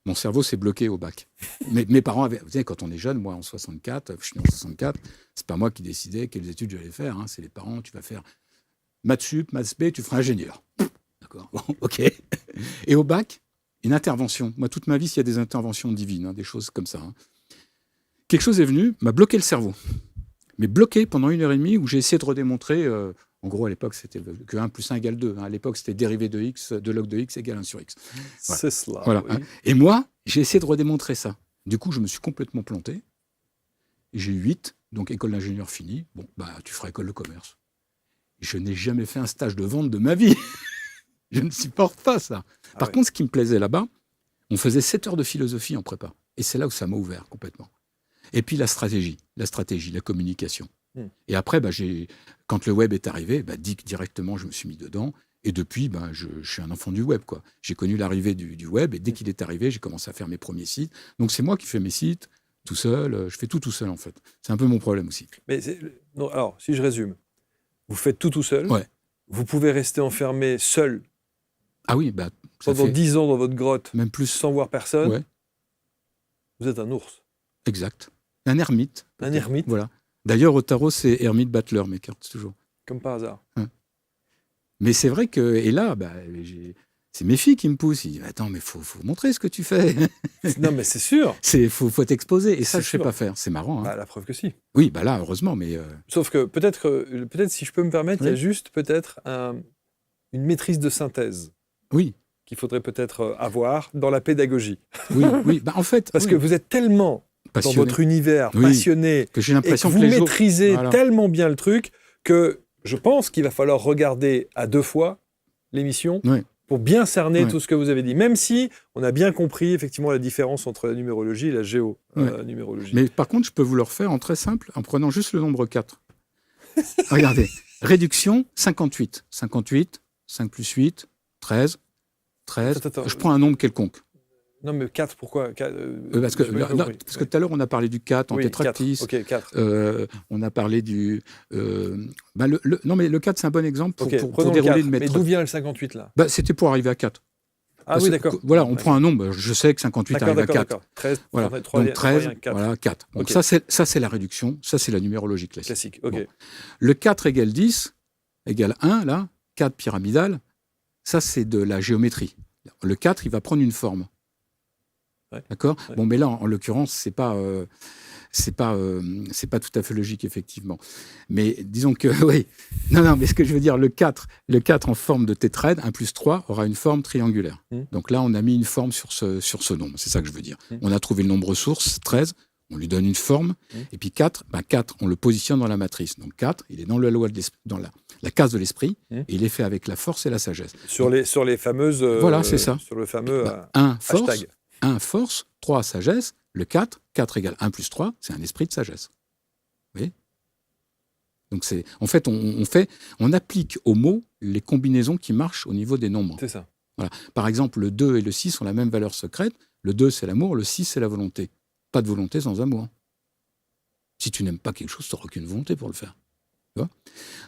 Mon cerveau s'est bloqué au bac. Mes parents avaient... Vous savez, quand on est jeune, moi, en 64, je suis né en 64, c'est pas moi qui décidais quelles études j'allais faire. Hein. C'est les parents, tu vas faire maths sup, maths B, tu feras ingénieur. D'accord, bon, ok. Et au bac, une intervention. Moi, toute ma vie, il y a des interventions divines, des choses comme ça. Quelque chose est venu, m'a bloqué le cerveau. Mais bloqué pendant 1h30 où j'ai essayé de redémontrer... en gros, à l'époque, c'était que 1 + 1 = 2. À l'époque, c'était dérivé de x, de log de x égale 1 sur x. Voilà. C'est cela. Voilà. Oui. Et moi, j'ai essayé de redémontrer ça. Du coup, je me suis complètement planté. J'ai eu 8, donc école d'ingénieur finie. Bon, tu feras école de commerce. Je n'ai jamais fait un stage de vente de ma vie. Je ne supporte pas ça. Par contre, ce qui me plaisait là-bas, on faisait 7 heures de philosophie en prépa. Et c'est là où ça m'a ouvert complètement. Et puis la stratégie, la communication. Et après, quand le web est arrivé, directement, je me suis mis dedans. Et depuis, je suis un enfant du web, quoi. J'ai connu l'arrivée du web. Et dès qu'il est arrivé, j'ai commencé à faire mes premiers sites. Donc, c'est moi qui fais mes sites tout seul. Je fais tout seul, en fait. C'est un peu mon problème aussi. Mais non, alors, si je résume, vous faites tout seul. Ouais. Vous pouvez rester enfermé seul. Ah oui, pendant 10 ans dans votre grotte, même plus, sans voir personne. Ouais. Vous êtes un ours. Exact. Un ermite. Un ermite. Voilà. D'ailleurs, au tarot, c'est Hermite Battler, mes cartes, toujours. Comme par hasard. Mais c'est vrai que, et là, c'est mes filles qui me poussent. Ils disent, attends, mais faut montrer ce que tu fais. Non, mais c'est sûr. Faut t'exposer. Et ça, C'est je sais sûr. pas faire. C'est marrant. Hein. Bah, la preuve que si. Oui, là, heureusement, mais Sauf que peut-être si je peux me permettre, il y a juste peut-être une maîtrise de synthèse oui, qu'il faudrait peut-être avoir dans la pédagogie. oui. En fait, Parce que vous êtes tellement passionné, dans votre univers, Oui. passionné, que j'ai et l'impression que que vous les jours... maîtrisez Voilà. tellement bien le truc que je pense qu'il va falloir regarder à 2 fois l'émission Oui. pour bien cerner Oui. tout ce que vous avez dit. Même si on a bien compris effectivement la différence entre la numérologie et la géonumérologie. Mais par contre, je peux vous le refaire en très simple, en prenant juste le nombre 4. Regardez, réduction 58. 58, 5 plus 8, 13. 13. Attends. Je prends un nombre quelconque. Non, mais 4, pourquoi Parce que tout à l'heure, on a parlé du 4 en tétractis. 4. Ok, 4. On a parlé du... non, mais le 4, c'est un bon exemple pour prenons le dérouler 4. une Mais méthode. d'où vient le 58 là? C'était pour arriver à 4. Ah oui, d'accord. Voilà, on prend un nombre. Je sais que 58 arrive à 4. D'accord. 13, Voilà. 3, Donc 13, 4. voilà, 4. Donc Ok. ça, c'est la réduction. Ça, c'est la numérologie classique. Classique, ok. Bon. Le 4 égale 10, égale 1, là, 4 pyramidal, ça, c'est de la géométrie. Le 4, il va prendre une forme. Ouais. D'accord. Ouais. Bon, mais là, en l'occurrence, c'est pas tout à fait logique, effectivement. Mais disons que, oui. Non, mais ce que je veux dire, le 4 en forme de tétraèdre, 1 plus 3, aura une forme triangulaire. Donc là, on a mis une forme sur ce nombre. C'est ça que je veux dire. On a trouvé le nombre source, 13, on lui donne une forme. Et puis 4, 4, on le positionne dans la matrice. Donc 4, il est dans la loi dans la case de l'esprit, et il est fait avec la force et la sagesse. Sur les fameuses... voilà, c'est ça. Sur le fameux 1 force, hashtag. 1 force, 3 sagesse, le 4 égale 1 plus 3, c'est un esprit de sagesse. Vous voyez? Donc en fait, on applique aux mots les combinaisons qui marchent au niveau des nombres. C'est ça. Voilà. Par exemple, le 2 et le 6 ont la même valeur secrète. Le 2, c'est l'amour, le 6, c'est la volonté. Pas de volonté sans amour. Si tu n'aimes pas quelque chose, tu n'auras aucune volonté pour le faire. Tu vois?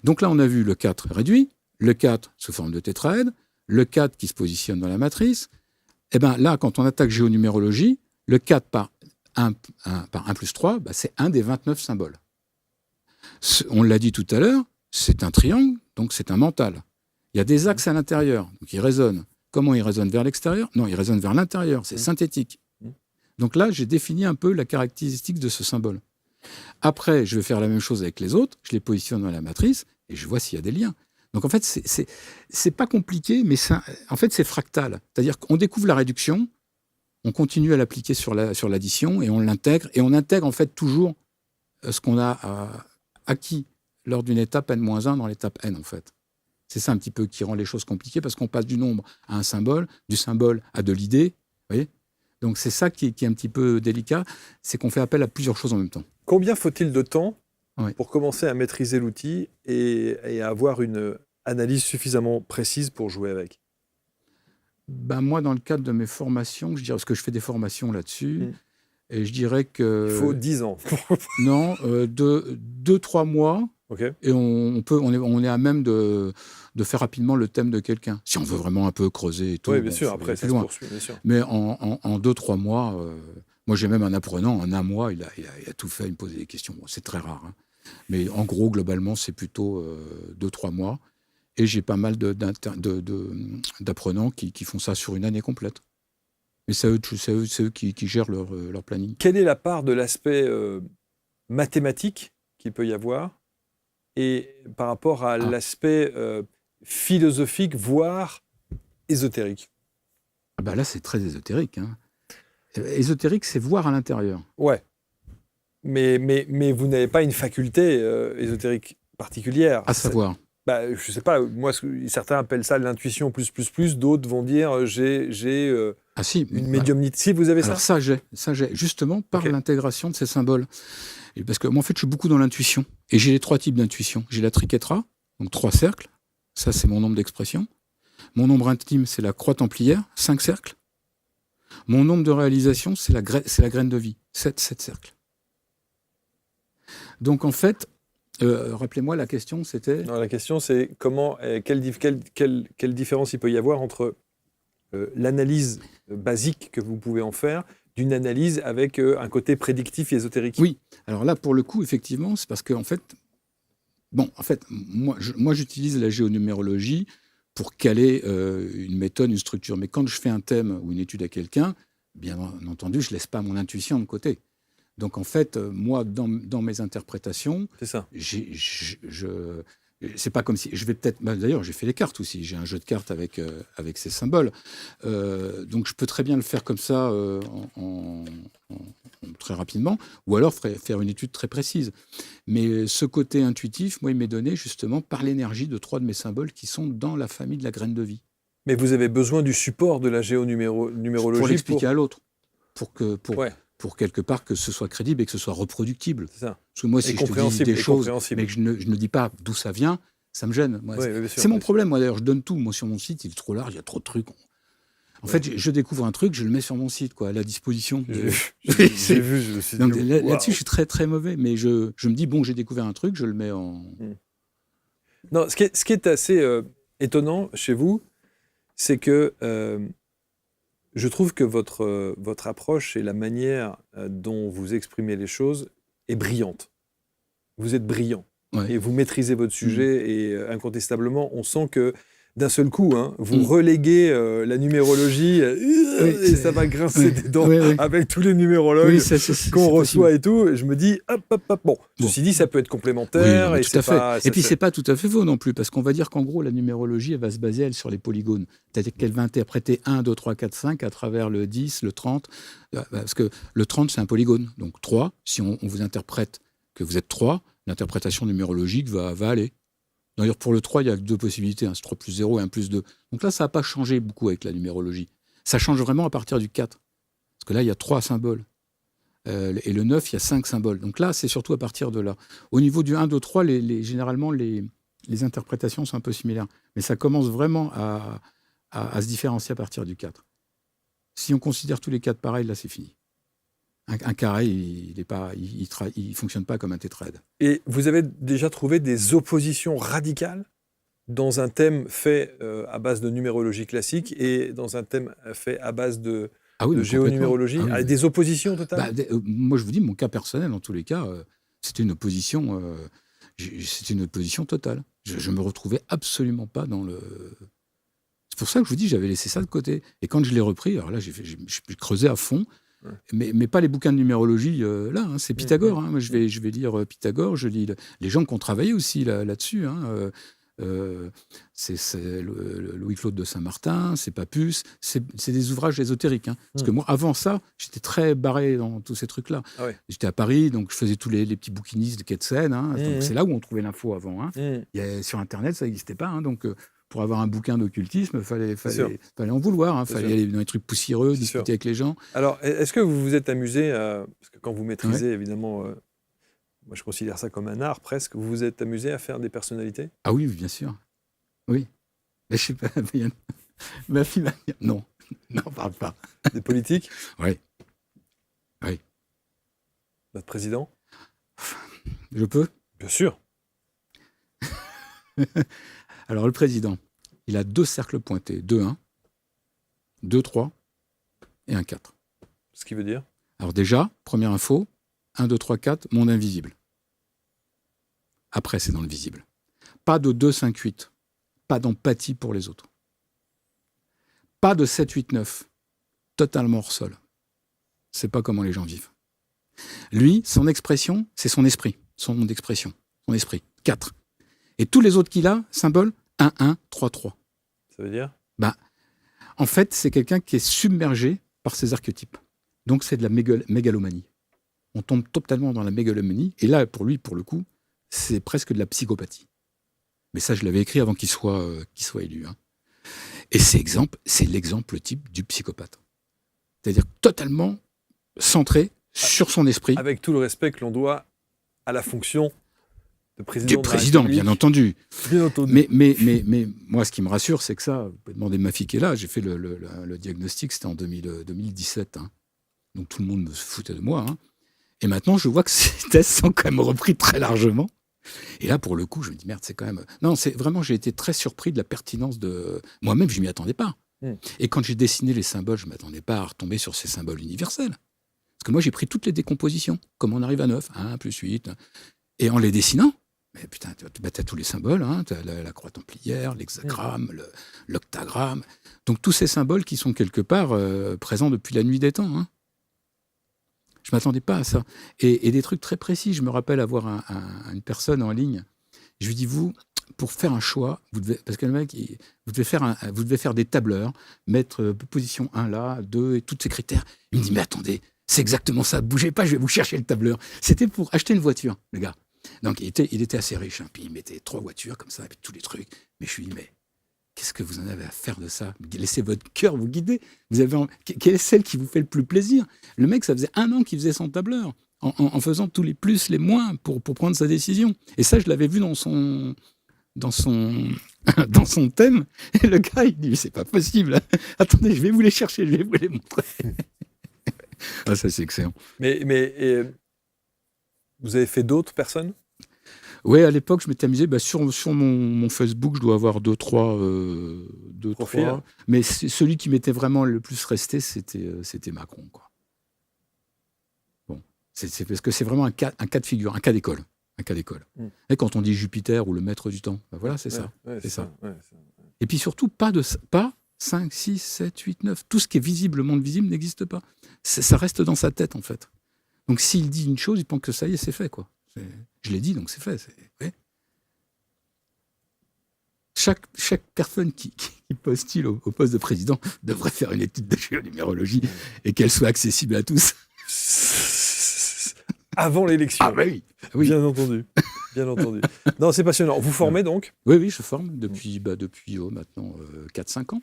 Donc là, on a vu le 4 réduit, le 4 sous forme de tétraèdre, le 4 qui se positionne dans la matrice. Et bien là, quand on attaque géonumérologie, le 4 par 1 plus 3, c'est un des 29 symboles. On l'a dit tout à l'heure, c'est un triangle, donc c'est un mental. Il y a des axes à l'intérieur, donc il résonne. Comment il résonne? Vers l'extérieur? Non, il résonne vers l'intérieur, c'est synthétique. Donc là, j'ai défini un peu la caractéristique de ce symbole. Après, je vais faire la même chose avec les autres, je les positionne dans la matrice et je vois s'il y a des liens. Donc en fait, c'est pas compliqué, mais en fait, c'est fractal. C'est-à-dire qu'on découvre la réduction, on continue à l'appliquer sur l'addition et on l'intègre. Et on intègre en fait toujours ce qu'on a acquis lors d'une étape n-1 dans l'étape n en fait. C'est ça un petit peu qui rend les choses compliquées parce qu'on passe du nombre à un symbole, du symbole à de l'idée. Vous voyez? Donc c'est ça qui est un petit peu délicat, c'est qu'on fait appel à plusieurs choses en même temps. Combien faut-il de temps Oui. pour commencer à maîtriser l'outil et à avoir une analyse suffisamment précise pour jouer avec? Moi, dans le cadre de mes formations, je dirais, parce que je fais des formations là-dessus, et je dirais que... Il faut 10 ans. Non, 2-3 mois, Okay. et on est à même de faire rapidement le thème de quelqu'un. Si on veut vraiment un peu creuser et tout. Oui, bien sûr, après ça se loin. poursuit, bien sûr. Mais en 2-3 mois, moi j'ai même un apprenant, en 1 mois, il a tout fait, il me posait des questions. Bon, c'est très rare. Hein. Mais en gros, globalement, c'est plutôt 2-3 mois. Et j'ai pas mal d'apprenants qui font ça sur une année complète. Mais c'est eux qui gèrent leur planning. Quelle est la part de l'aspect mathématique qu'il peut y avoir et par rapport à l'aspect philosophique, voire ésotérique? Là, c'est très ésotérique. Hein. Ésotérique, c'est voir à l'intérieur. Ouais. Mais vous n'avez pas une faculté ésotérique particulière. À savoir. Je sais pas, moi, certains appellent ça l'intuition plus, d'autres vont dire j'ai une médiumnité. Si, vous avez ça? Alors ça, j'ai, justement, par l'intégration de ces symboles. Et parce que moi, en fait, je suis beaucoup dans l'intuition. Et j'ai les 3 types d'intuition. J'ai la triquetra, donc 3 cercles. Ça, c'est mon nombre d'expression. Mon nombre intime, c'est la croix templière, 5 cercles. Mon nombre de réalisation, c'est la graine de vie, 7 cercles. Donc, en fait, rappelez-moi, la question, c'était... Non, la question, c'est quelle différence il peut y avoir entre l'analyse basique que vous pouvez en faire, d'une analyse avec un côté prédictif et ésotérique. Oui. Alors là, pour le coup, effectivement, c'est parce que moi, j'utilise la géonumérologie pour caler une méthode, une structure. Mais quand je fais un thème ou une étude à quelqu'un, bien entendu, je ne laisse pas mon intuition de côté. Donc, en fait, moi, dans mes interprétations, c'est ça. C'est pas comme si je vais peut-être. D'ailleurs, j'ai fait les cartes aussi. J'ai un jeu de cartes avec ces symboles. Donc, je peux très bien le faire comme ça, très rapidement, ou alors faire une étude très précise. Mais ce côté intuitif, moi, il m'est donné justement par l'énergie de 3 de mes symboles qui sont dans la famille de la graine de vie. Mais vous avez besoin du support de la géonumérologie pour l'expliquer à l'autre, pour quelque part que ce soit crédible et que ce soit reproductible. C'est ça. Parce que moi, si je te dis des choses, mais que je ne dis pas d'où ça vient, ça me gêne. Moi, c'est mon problème. Moi, d'ailleurs, je donne tout. Moi, sur mon site, il est trop large, il y a trop de trucs. En fait, je découvre un truc, je le mets sur mon site, à la disposition. J'ai vu, je me suis dit... Là-dessus, je suis très, très mauvais. Mais je me dis, bon, j'ai découvert un truc, je le mets en... Non, ce qui est assez étonnant chez vous, c'est que je trouve que votre approche et la manière dont vous exprimez les choses est brillante. Vous êtes brillant. Ouais. Et vous maîtrisez votre sujet et incontestablement, on sent que d'un seul coup, vous reléguez la numérologie et ça va grincer des dents avec tous les numérologues qu'on reçoit et tout. Et je me dis, hop. Bon, ceci dit, ça peut être complémentaire. Oui, tout à fait. Et puis, c'est pas tout à fait faux non plus, parce qu'on va dire qu'en gros, la numérologie, elle va se baser, sur les polygones. C'est-à-dire qu'elle va interpréter 1, 2, 3, 4, 5 à travers le 10, le 30. Parce que le 30, c'est un polygone. Donc 3, si on vous interprète que vous êtes 3, l'interprétation numérologique va aller. D'ailleurs, pour le 3, il y a 2 possibilités. C'est 3 plus 0 et 1 plus 2. Donc là, ça n'a pas changé beaucoup avec la numérologie. Ça change vraiment à partir du 4. Parce que là, il y a 3 symboles. Et le 9, il y a 5 symboles. Donc là, c'est surtout à partir de là. Au niveau du 1, 2, 3, généralement, les interprétations sont un peu similaires. Mais ça commence vraiment à se différencier à partir du 4. Si on considère tous les 4 pareils, là, c'est fini. Un carré, il ne fonctionne pas comme un tétraèdre. Et vous avez déjà trouvé des oppositions radicales dans un thème fait à base de numérologie classique et dans un thème fait à base de géonumérologie, des oppositions totales? Moi, je vous dis, mon cas personnel, en tous les cas, c'était une opposition totale. Je me retrouvais absolument pas dans le... C'est pour ça que je vous dis, j'avais laissé ça de côté. Et quand je l'ai repris, alors là, j'ai creusé à fond. Mais pas les bouquins de numérologie, c'est Pythagore. Moi, je vais lire Pythagore, je lis les gens qui ont travaillé aussi là-dessus. C'est Louis-Claude de Saint-Martin, c'est Papus, c'est des ouvrages ésotériques. Parce que moi, avant ça, j'étais très barré dans tous ces trucs-là. J'étais à Paris, donc je faisais tous les petits bouquinistes de quai de Seine. Donc c'est là où on trouvait l'info avant. Sur Internet, ça n'existait pas. Donc... pour avoir un bouquin d'occultisme, fallait en vouloir. Fallait aller dans les trucs poussiéreux, discuter avec les gens. Alors, est-ce que vous vous êtes amusé, parce que quand vous maîtrisez, évidemment, moi je considère ça comme un art presque, vous vous êtes amusé à faire des personnalités? Ah oui, bien sûr. Oui. Mais je sais pas, ma fille va dire non, parle pas. Des politiques? Oui. Notre président? Je peux? Bien sûr. Alors, le président, il a 2 cercles pointés, 2-1, 2-3 et 1-4. Ce qui veut dire? Alors déjà, première info, 1, 2, 3, 4, monde invisible. Après, c'est dans le visible. Pas de 2, 5, 8. Pas d'empathie pour les autres. Pas de 7, 8, 9. Totalement hors sol. C'est pas comment les gens vivent. Lui, son expression, c'est son esprit. Son nom d'expression. Son esprit. 4. Et tous les autres qu'il a, symbole 1, 1, 3, 3. Ça veut dire? En fait, c'est quelqu'un qui est submergé par ses archétypes. Donc, c'est de la mégalomanie. On tombe totalement dans la mégalomanie. Et là, pour lui, pour le coup, c'est presque de la psychopathie. Mais ça, je l'avais écrit avant qu'il soit élu. Et c'est l'exemple type du psychopathe. C'est-à-dire totalement centré sur son esprit. Avec tout le respect que l'on doit à la fonction du président, bien entendu. Bien entendu. Mais moi, ce qui me rassure, c'est que ça, vous pouvez demander ma fille qui est là, j'ai fait le diagnostic, c'était en 2017. Donc tout le monde me foutait de moi. Et maintenant, je vois que ces tests sont quand même repris très largement. Et là, pour le coup, je me dis, merde, c'est quand même... Non, c'est vraiment, j'ai été très surpris de la pertinence de... Moi-même, je ne m'y attendais pas. Et quand j'ai dessiné les symboles, je ne m'attendais pas à retomber sur ces symboles universels. que moi, j'ai pris toutes les décompositions, comme on arrive à 9, 1 plus 8, et en les dessinant, mais putain, t'as tous les symboles, hein, t'as la croix templière, l'hexagramme, l'octagramme, donc tous ces symboles qui sont quelque part présents depuis la nuit des temps. Hein. Je ne m'attendais pas à ça. Et des trucs très précis. Je me rappelle avoir une personne en ligne. Je lui dis, vous, pour faire un choix, vous devez, parce que le mec, vous devez faire des tableurs, mettre position 1 là, 2, et tous ces critères. Il me dit, mais attendez, c'est exactement ça, bougez pas, je vais vous chercher le tableur. C'était pour acheter une voiture, le gars. Donc, il était assez riche, hein, puis il mettait 3 voitures comme ça, et puis tous les trucs. Mais je lui dis, mais qu'est-ce que vous en avez à faire de ça? Laissez votre cœur vous guider. Quelle est celle qui vous fait le plus plaisir? Le mec, ça faisait 1 an qu'il faisait son tableur, en faisant tous les plus, les moins, pour prendre sa décision. Et ça, je l'avais vu dans son thème. Et le gars, il dit, c'est pas possible. Attendez, je vais vous les chercher, je vais vous les montrer. Ah, ça, c'est excellent. Mais vous avez fait d'autres personnes? Oui, à l'époque, je m'étais amusé. Sur mon Facebook, je dois avoir 2-3 profils. 3. Mais celui qui m'était vraiment le plus resté, c'était Macron, quoi. Bon, c'est parce que c'est vraiment un cas de figure, un cas d'école. Et quand on dit Jupiter ou le maître du temps, ben voilà, c'est ça. C'est ça. Et puis surtout, pas 5, 6, 7, 8, 9. Tout ce qui est visible, le monde visible, n'existe pas. Ça reste dans sa tête, en fait. Donc s'il dit une chose, il pense que ça y est, c'est fait, quoi. Je l'ai dit, donc c'est fait. Ouais. Chaque personne qui postule au poste de président devrait faire une étude de géonumérologie et qu'elle soit accessible à tous. Avant l'élection. Ah oui. Bien entendu. Non, c'est passionnant. Vous formez donc? Oui, je forme depuis maintenant 4-5 ans.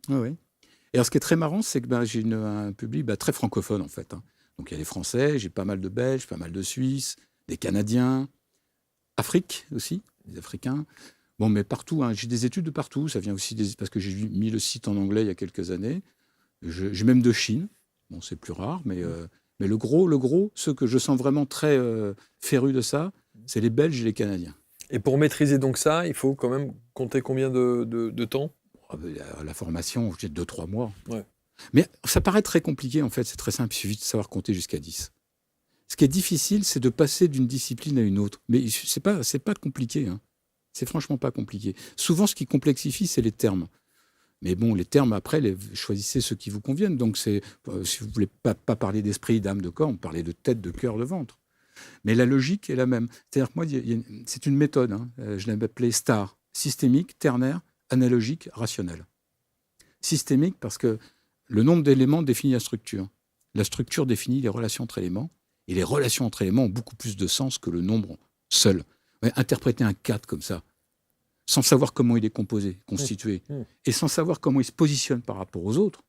Oui. Et alors, ce qui est très marrant, c'est que j'ai un public très francophone, en fait. Hein. Donc, il y a les Français, j'ai pas mal de Belges, pas mal de Suisses, des Canadiens, Afrique aussi, des Africains. Bon, mais partout, hein, j'ai des études de partout. Ça vient aussi parce que j'ai mis le site en anglais il y a quelques années. J'ai même de Chine. Bon, c'est plus rare, mais le gros, ceux que je sens vraiment très férus de ça, c'est les Belges et les Canadiens. Et pour maîtriser donc ça, il faut quand même compter combien de temps? La formation, j'ai 2-3 mois. Ouais. Mais ça paraît très compliqué, en fait. C'est très simple, il suffit de savoir compter jusqu'à 10. Ce qui est difficile, c'est de passer d'une discipline à une autre. Mais c'est pas compliqué. Hein. C'est franchement pas compliqué. Souvent, ce qui complexifie, c'est les termes. Mais bon, les termes, après, choisissez ceux qui vous conviennent. Donc, si vous ne voulez pas parler d'esprit, d'âme, de corps, on parlait de tête, de cœur, de ventre. Mais la logique est la même. C'est-à-dire que moi, c'est une méthode. Hein. Je l'ai appelée STAR. Systémique, ternaire, analogique, rationnel. Systémique parce que le nombre d'éléments définit la structure. La structure définit les relations entre éléments. Et les relations entre éléments ont beaucoup plus de sens que le nombre seul. Ouais, interpréter un 4 comme ça, sans savoir comment il est composé, constitué, et sans savoir comment il se positionne par rapport aux autres,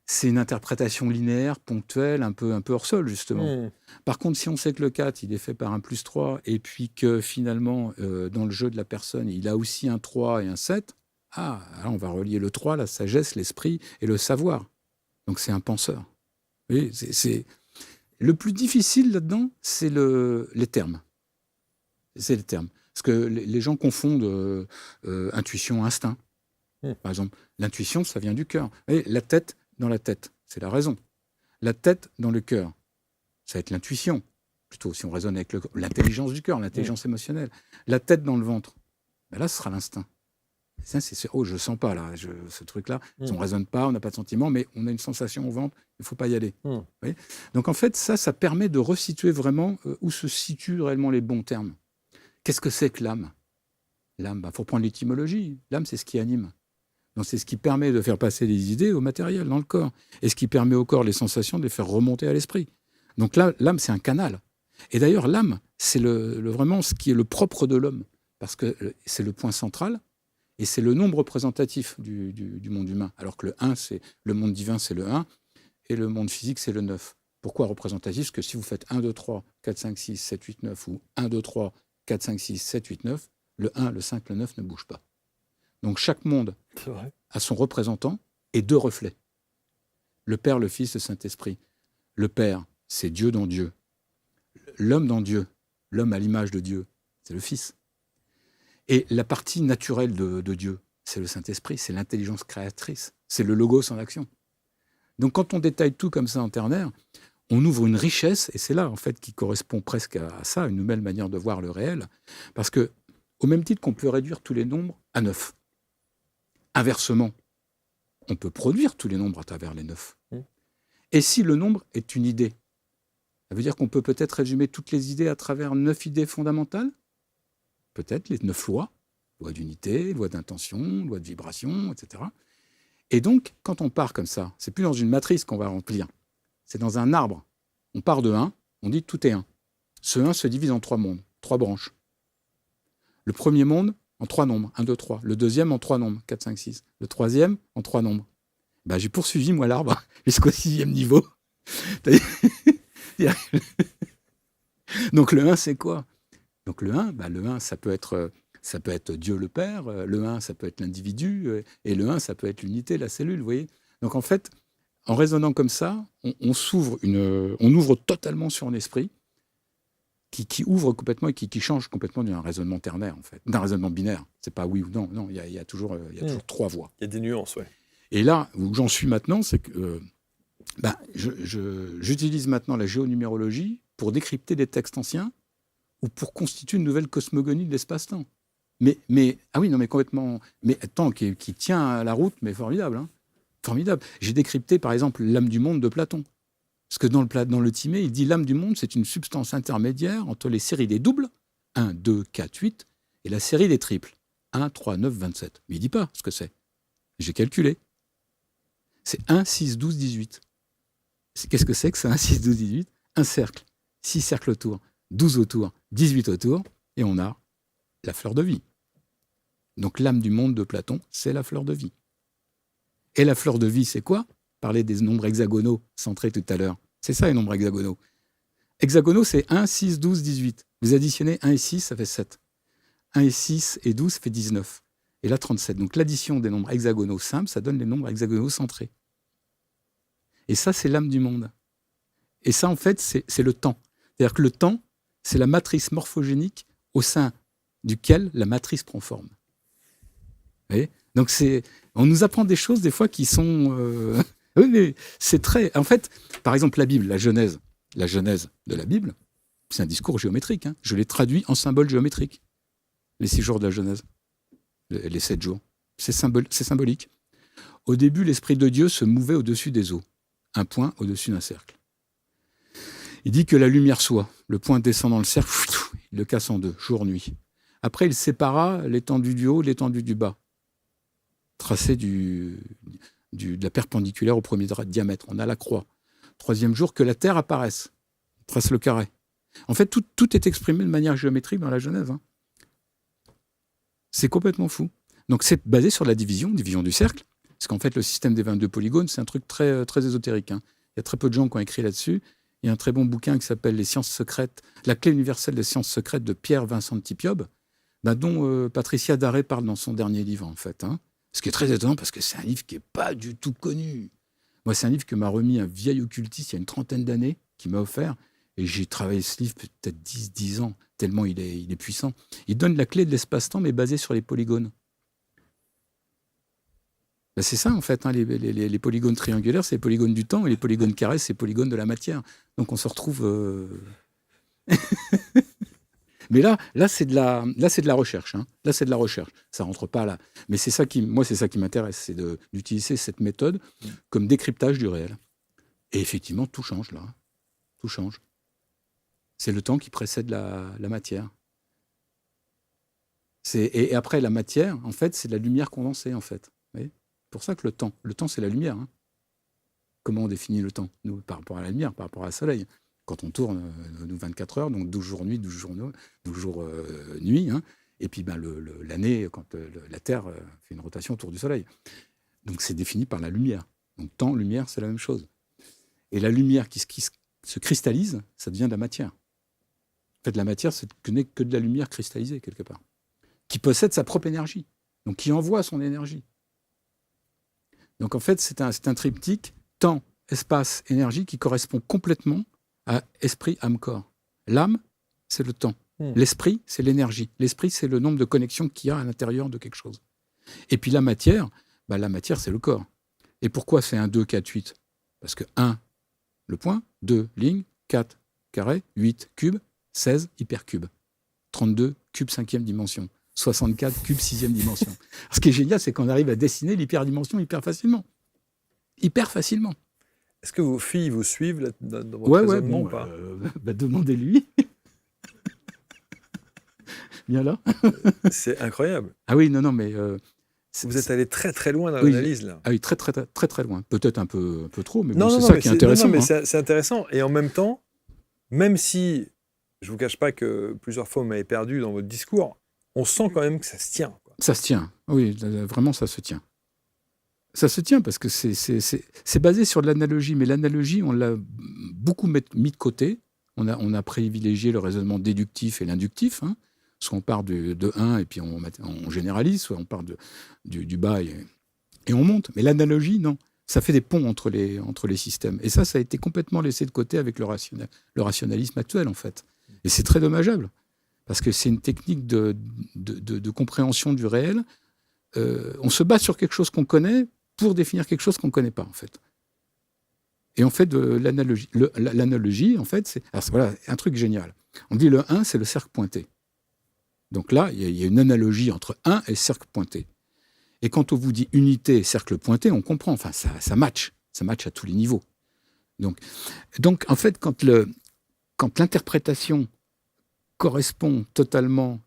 c'est une interprétation linéaire, ponctuelle, un peu hors sol, justement. Par contre, si on sait que le 4, il est fait par un plus 3, et puis que finalement, dans le jeu de la personne, il a aussi un 3 et un 7, là, on va relier le 3, la sagesse, l'esprit et le savoir. Donc, c'est un penseur. Oui, le plus difficile là-dedans, c'est les termes. C'est les termes. Parce que les gens confondent intuition, instinct. Par exemple, l'intuition, ça vient du cœur. Vous voyez, la tête dans la tête, c'est la raison. La tête dans le cœur, ça va être l'intuition. Plutôt, si on raisonne avec l'intelligence du cœur, l'intelligence émotionnelle. La tête dans le ventre, là, ce sera l'instinct. Ça, je ne sens pas, là, ce truc-là. On ne raisonne pas, on n'a pas de sentiment, mais on a une sensation au ventre, il ne faut pas y aller. Vous voyez ? Donc, en fait, ça permet de resituer vraiment où se situent réellement les bons termes. Qu'est-ce que c'est que l'âme ? L'âme, faut prendre l'étymologie. L'âme, c'est ce qui anime. Donc, c'est ce qui permet de faire passer les idées au matériel, dans le corps. Et ce qui permet au corps les sensations de les faire remonter à l'esprit. Donc là, l'âme, c'est un canal. Et d'ailleurs, l'âme, c'est vraiment ce qui est le propre de l'homme. Parce que c'est le point central et c'est le nombre représentatif du monde humain. Alors que le monde divin, c'est le 1 et le monde physique, c'est le 9. Pourquoi représentatif ? Parce que si vous faites 1, 2, 3, 4, 5, 6, 7, 8, 9 ou 1, 2, 3, 4, 5, 6, 7, 8, 9, le 1, le 5, le 9 ne bougent pas. Donc chaque monde a son représentant et 2 reflets. Le Père, le Fils, le Saint-Esprit. Le Père, c'est Dieu dans Dieu. L'homme dans Dieu, l'homme à l'image de Dieu, c'est le Fils. Et la partie naturelle de Dieu, c'est le Saint-Esprit, c'est l'intelligence créatrice, c'est le logos en action. Donc quand on détaille tout comme ça en ternaire, on ouvre une richesse, et c'est là en fait qui correspond presque à ça, une nouvelle manière de voir le réel, parce que au même titre qu'on peut réduire tous les nombres à 9, inversement, on peut produire tous les nombres à travers les 9. Et si le nombre est une idée, ça veut dire qu'on peut peut-être résumer toutes les idées à travers 9 idées fondamentales, peut-être les 9 lois, loi d'unité, loi d'intention, loi de vibration, etc. Et donc, quand on part comme ça, c'est plus dans une matrice qu'on va remplir, c'est dans un arbre. On part de 1, on dit tout est 1. Ce 1 se divise en 3 mondes, 3 branches. Le premier monde en 3 nombres, 1, 2, 3. Le deuxième en 3 nombres, 4, 5, 6. Le troisième en 3 nombres. J'ai poursuivi, moi, l'arbre jusqu'au 6e niveau. Donc le 1, c'est quoi? Donc le 1, ça peut être Dieu le Père, le 1, ça peut être l'individu, et le 1, ça peut être l'unité, la cellule, vous voyez? Donc en fait, en raisonnant comme ça, on ouvre totalement sur un esprit qui ouvre complètement et qui change complètement d'un raisonnement ternaire, en fait, d'un raisonnement binaire. C'est pas oui ou non, il y a toujours 3 voies. Il y a des nuances, oui. Et là, où j'en suis maintenant, c'est que j'utilise maintenant la géonumérologie pour décrypter des textes anciens ou pour constituer une nouvelle cosmogonie de l'espace-temps. Mais complètement. Mais attends, qui tient à la route, mais formidable. Hein, formidable. J'ai décrypté, par exemple, l'âme du monde de Platon. Parce que dans le Timée, il dit l'âme du monde, c'est une substance intermédiaire entre les séries des doubles, 1, 2, 4, 8, et la série des triples, 1, 3, 9, 27. Mais il ne dit pas ce que c'est. J'ai calculé. C'est 1, 6, 12, 18. Qu'est-ce que c'est que ça, 1, 6, 12, 18 ? Un cercle, 6 cercles autour, 12 autour, 18 autour, et on a la fleur de vie. Donc l'âme du monde de Platon, c'est la fleur de vie. Et la fleur de vie, c'est quoi ? Parler des nombres hexagonaux centrés tout à l'heure. C'est ça les nombres hexagonaux. Hexagonaux, c'est 1, 6, 12, 18. Vous additionnez 1 et 6, ça fait 7. 1 et 6 et 12, ça fait 19. Et là, 37. Donc l'addition des nombres hexagonaux simples, ça donne les nombres hexagonaux centrés. Et ça, c'est l'âme du monde. Et ça, en fait, c'est le temps. C'est-à-dire que le temps, c'est la matrice morphogénique au sein duquel la matrice prend forme. Vous voyez ? Donc on nous apprend des choses des fois qui sont... oui, mais c'est très... En fait, par exemple, la Bible, la Genèse de la Bible, c'est un discours géométrique. Hein. Je l'ai traduit en symboles géométriques. Les 6 jours de la Genèse, les 7 jours. C'est symbolique. Au début, l'Esprit de Dieu se mouvait au-dessus des eaux, un point au-dessus d'un cercle. Il dit que la lumière soit. Le point descend dans le cercle, il le casse en deux, jour-nuit. Après, il sépara l'étendue du haut, l'étendue du bas, tracé de la perpendiculaire au premier diamètre. On a la croix. 3e jour, que la terre apparaisse. Il trace le carré. En fait, tout est exprimé de manière géométrique dans la Genèse. Hein. C'est complètement fou. Donc, c'est basé sur la division du cercle. Parce qu'en fait, le système des 22 polygones, c'est un truc très, très ésotérique. Hein. Il y a très peu de gens qui ont écrit là-dessus. Il y a un très bon bouquin qui s'appelle « Les sciences secrètes », la clé universelle des sciences secrètes de Pierre Vincent Tipiob, dont Patricia Daré parle dans son dernier livre, en fait. Hein. Ce qui est très étonnant, parce que c'est un livre qui n'est pas du tout connu. Moi, c'est un livre que m'a remis un vieil occultiste il y a une 30aine d'années, qui m'a offert, et j'ai travaillé ce livre peut-être 10 ans, tellement il est puissant. Il donne la clé de l'espace-temps, mais basée sur les polygones. C'est ça, en fait, hein, les polygones triangulaires, c'est les polygones du temps, et les polygones carrés, c'est les polygones de la matière. Donc on se retrouve... Mais là c'est de la recherche. Hein. Là, c'est de la recherche. Ça rentre pas là. Mais c'est ça qui m'intéresse, c'est d'utiliser cette méthode comme décryptage du réel. Et effectivement, tout change là. Tout change. C'est le temps qui précède la matière. Et après, la matière, en fait, c'est de la lumière condensée, en fait. Vous voyez ? C'est pour ça que le temps, c'est la lumière. Hein. Comment on définit le temps, nous, par rapport à la lumière, par rapport au soleil ? Quand on tourne, nous, 24 heures, donc 12 jours nuit, 12 jours nuit, hein, et puis l'année, quand la Terre fait une rotation autour du Soleil. Donc c'est défini par la lumière. Donc temps, lumière, c'est la même chose. Et la lumière qui se cristallise, ça devient de la matière. En fait, la matière, ce n'est que de la lumière cristallisée, quelque part, qui possède sa propre énergie, donc qui envoie son énergie. Donc en fait, c'est un triptyque, temps, espace, énergie, qui correspond complètement à esprit, âme, corps. L'âme, c'est le temps. L'esprit, c'est l'énergie. L'esprit, c'est le nombre de connexions qu'il y a à l'intérieur de quelque chose. Et puis la matière, c'est le corps. Et pourquoi c'est 1, 2, 4, 8 ? Parce que 1, le point, 2, ligne, 4, carré, 8, cube, 16, hypercube, 32, cube 5e dimension, 64, cube 6e dimension. Alors, ce qui est génial, c'est qu'on arrive à dessiner l'hyperdimension hyper facilement. Hyper facilement. Est-ce que vos filles vous suivent là, dans votre raisonnement ou pas demandez-lui. Bien là. C'est incroyable. Ah oui, non, mais... vous êtes allé très très loin dans l'analyse là. Ah oui, très très très très loin. Peut-être un peu trop, mais non, c'est non, ça mais qui est intéressant. Non, mais c'est intéressant. Et en même temps, même si je vous cache pas que plusieurs fois vous m'avez perdu dans votre discours, on sent quand même que ça se tient. Quoi. Ça se tient. Oui, vraiment, ça se tient. Ça se tient parce que c'est basé sur de l'analogie, mais l'analogie, on l'a beaucoup mis de côté. On a privilégié le raisonnement déductif et l'inductif. Hein. Soit on part de 1 et puis on généralise, soit on part du bas et on monte. Mais l'analogie, non. Ça fait des ponts entre les systèmes. Et ça a été complètement laissé de côté avec le rationalisme actuel, en fait. Et c'est très dommageable, parce que c'est une technique de compréhension du réel. On se base sur quelque chose qu'on connaît pour définir quelque chose qu'on ne connaît pas, en fait. Et on fait de l'analogie. L'analogie, en fait, c'est voilà, un truc génial. On dit le 1, c'est le cercle pointé. Donc là, il y a une analogie entre 1 et cercle pointé. Et quand on vous dit unité et cercle pointé, on comprend. Enfin, ça match. Ça match à tous les niveaux. Donc en fait, quand l'interprétation correspond totalement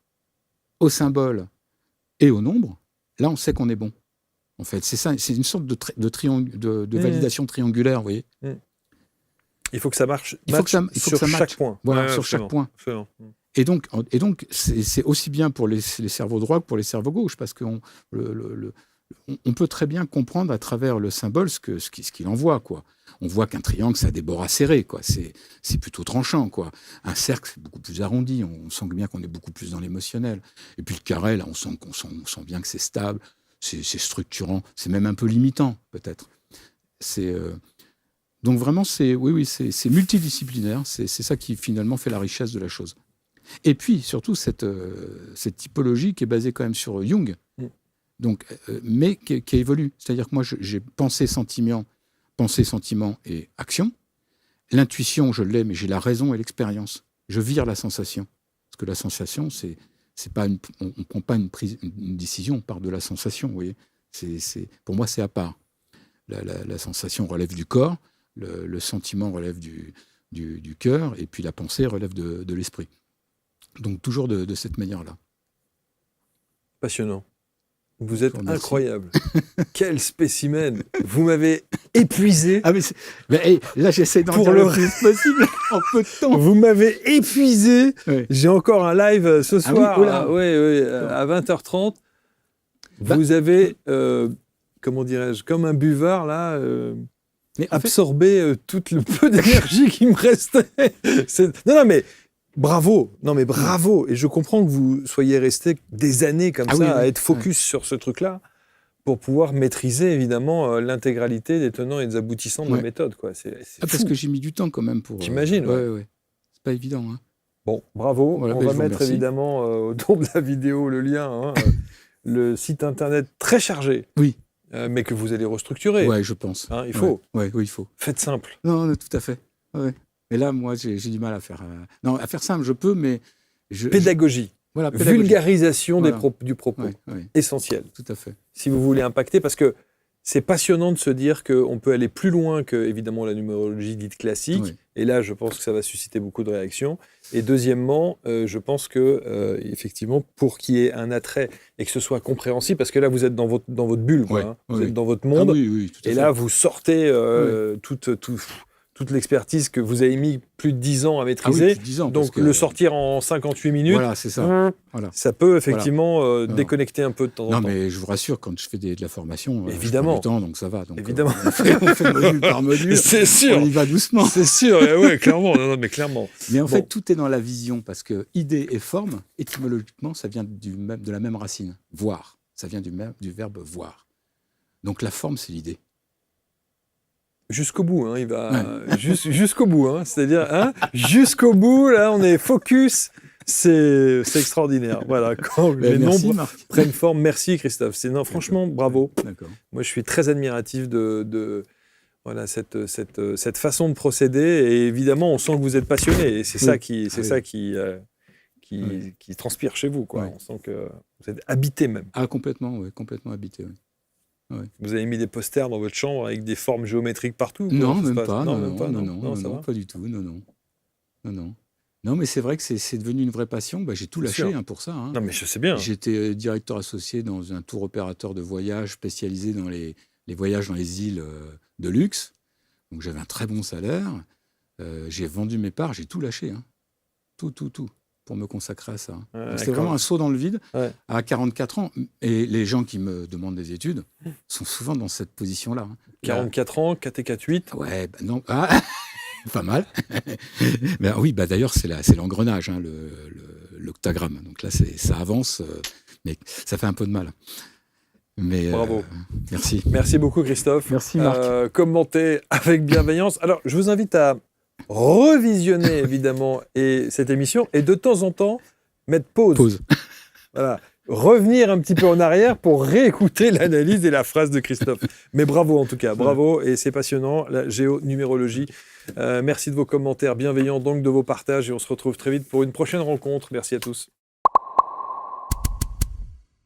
au symbole et au nombre, là, on sait qu'on est bon. En fait, c'est ça. C'est une sorte de validation triangulaire, vous voyez. Il faut que ça marche. Il faut que ça sur matche. Chaque point. Voilà, sur chaque point. Absolument. Et donc c'est aussi bien pour les cerveaux droits que pour les cerveaux gauches, parce qu'on peut très bien comprendre à travers le symbole ce qu'il envoie, quoi. On voit qu'un triangle, ça a des bords acérés, quoi. C'est plutôt tranchant, quoi. Un cercle, c'est beaucoup plus arrondi. On sent bien qu'on est beaucoup plus dans l'émotionnel. Et puis le carré, là, on sent bien que c'est stable, c'est structurant, c'est même un peu limitant, peut-être. Donc vraiment, c'est multidisciplinaire. C'est ça qui finalement fait la richesse de la chose. Et puis, surtout, cette typologie qui est basée quand même sur Jung, donc, mais qui évolue. C'est-à-dire que moi, j'ai pensée, sentiment et action. L'intuition, je l'ai, mais j'ai la raison et l'expérience. Je vire la sensation. Parce que la sensation, c'est pas on ne prend pas une décision, on part de la sensation, vous voyez. Pour moi, c'est à part. La sensation relève du corps, le sentiment relève du cœur, et puis la pensée relève de l'esprit. Donc toujours de cette manière-là. Passionnant. Vous êtes incroyable. Quel spécimen. Vous m'avez épuisé. Ah mais là, j'essaie d'en dire le plus possible en peu de temps. Vous m'avez épuisé. Oui. J'ai encore un live ce soir à 20h30. Vous avez, comment dirais-je, comme un buvard, là, absorbé tout le peu d'énergie qui me restait. Non, mais... Bravo, bravo. Et je comprends que vous soyez resté des années comme ça à être focus sur ce truc-là pour pouvoir maîtriser évidemment l'intégralité des tenants et des aboutissants de la méthode. Quoi. C'est parce que j'ai mis du temps quand même pour... J'imagine. Ouais. C'est pas évident. Hein. Bon, bravo. Voilà, on va mettre évidemment autour de la vidéo le lien, le site internet très chargé. Oui. Mais que vous allez restructurer. Oui, je pense. Hein, il faut. Oui, il faut. Faites simple. Non, tout à fait. Ouais. Mais là, moi, j'ai du mal à faire... Non, à faire simple, je peux, mais... Pédagogie. Voilà, pédagogie. Vulgarisation du propos. Essentiel. Tout à fait. Si vous voulez impacter, parce que c'est passionnant de se dire qu'on peut aller plus loin que, évidemment, la numérologie dite classique. Oui. Et là, je pense que ça va susciter beaucoup de réactions. Et deuxièmement, je pense que, effectivement, pour qu'il y ait un attrait et que ce soit compréhensible, parce que là, vous êtes dans votre bulle, quoi, vous êtes dans votre monde. Tout à et fait. Là, vous sortez toute l'expertise que vous avez mis plus de 10 ans à maîtriser. 10 ans, donc, le sortir en 58 minutes, voilà, c'est ça. Ça peut effectivement déconnecter un peu de temps en temps. Non, mais je vous rassure, quand je fais de la formation, évidemment. je prends du temps, donc ça va. Donc, évidemment. On fait module par module. C'est sûr. On y va doucement. C'est sûr, oui, clairement. Non, mais clairement. Mais en fait, tout est dans la vision, parce que idée et forme, étymologiquement, ça vient de la même racine. Voir. Ça vient du verbe voir. Donc la forme, c'est l'idée. Jusqu'au bout, il va jusqu'au bout, c'est-à-dire jusqu'au bout, là on est focus, c'est extraordinaire. Voilà, quand les nombres prennent forme. Merci Christophe. Franchement, bravo. D'accord. Moi je suis très admiratif de Voilà, cette façon de procéder. Et évidemment, on sent que vous êtes passionné. Et c'est ça qui transpire chez vous, quoi. Oui. On sent que vous êtes habité même. Ah, complètement, oui, complètement habité. Oui. Vous avez mis des posters dans votre chambre avec des formes géométriques partout? Non, Comment ça se même passe? pas. Non, ça Non, va. pas du tout. Non. Non, mais c'est vrai que c'est devenu une vraie passion. Bah, j'ai tout Bien lâché sûr. pour ça. Hein. Non, mais je sais bien. J'étais directeur associé dans un tour opérateur de voyage spécialisé dans les voyages dans les îles de luxe. Donc j'avais un très bon salaire. J'ai vendu mes parts, j'ai tout lâché. Hein. Tout, pour me consacrer à ça. Donc, c'était vraiment un saut dans le vide à 44 ans. Et les gens qui me demandent des études sont souvent dans cette position-là. Hein. 44 ans, 4 et 4, 8. Ouais, non. Ah, pas mal. Mais oui, d'ailleurs, c'est l'engrenage, hein, l'octagramme. Donc là, ça avance, mais ça fait un peu de mal. Mais, bravo. Merci. Merci beaucoup, Christophe. Merci, Marc. Commentez avec bienveillance. Alors, je vous invite à revisionner, évidemment, cette émission et de temps en temps, mettre pause. Voilà. Revenir un petit peu en arrière pour réécouter l'analyse et la phrase de Christophe. Mais bravo en tout cas, bravo, et c'est passionnant, la géonumérologie. Merci de vos commentaires bienveillants, donc de vos partages, et on se retrouve très vite pour une prochaine rencontre. Merci à tous.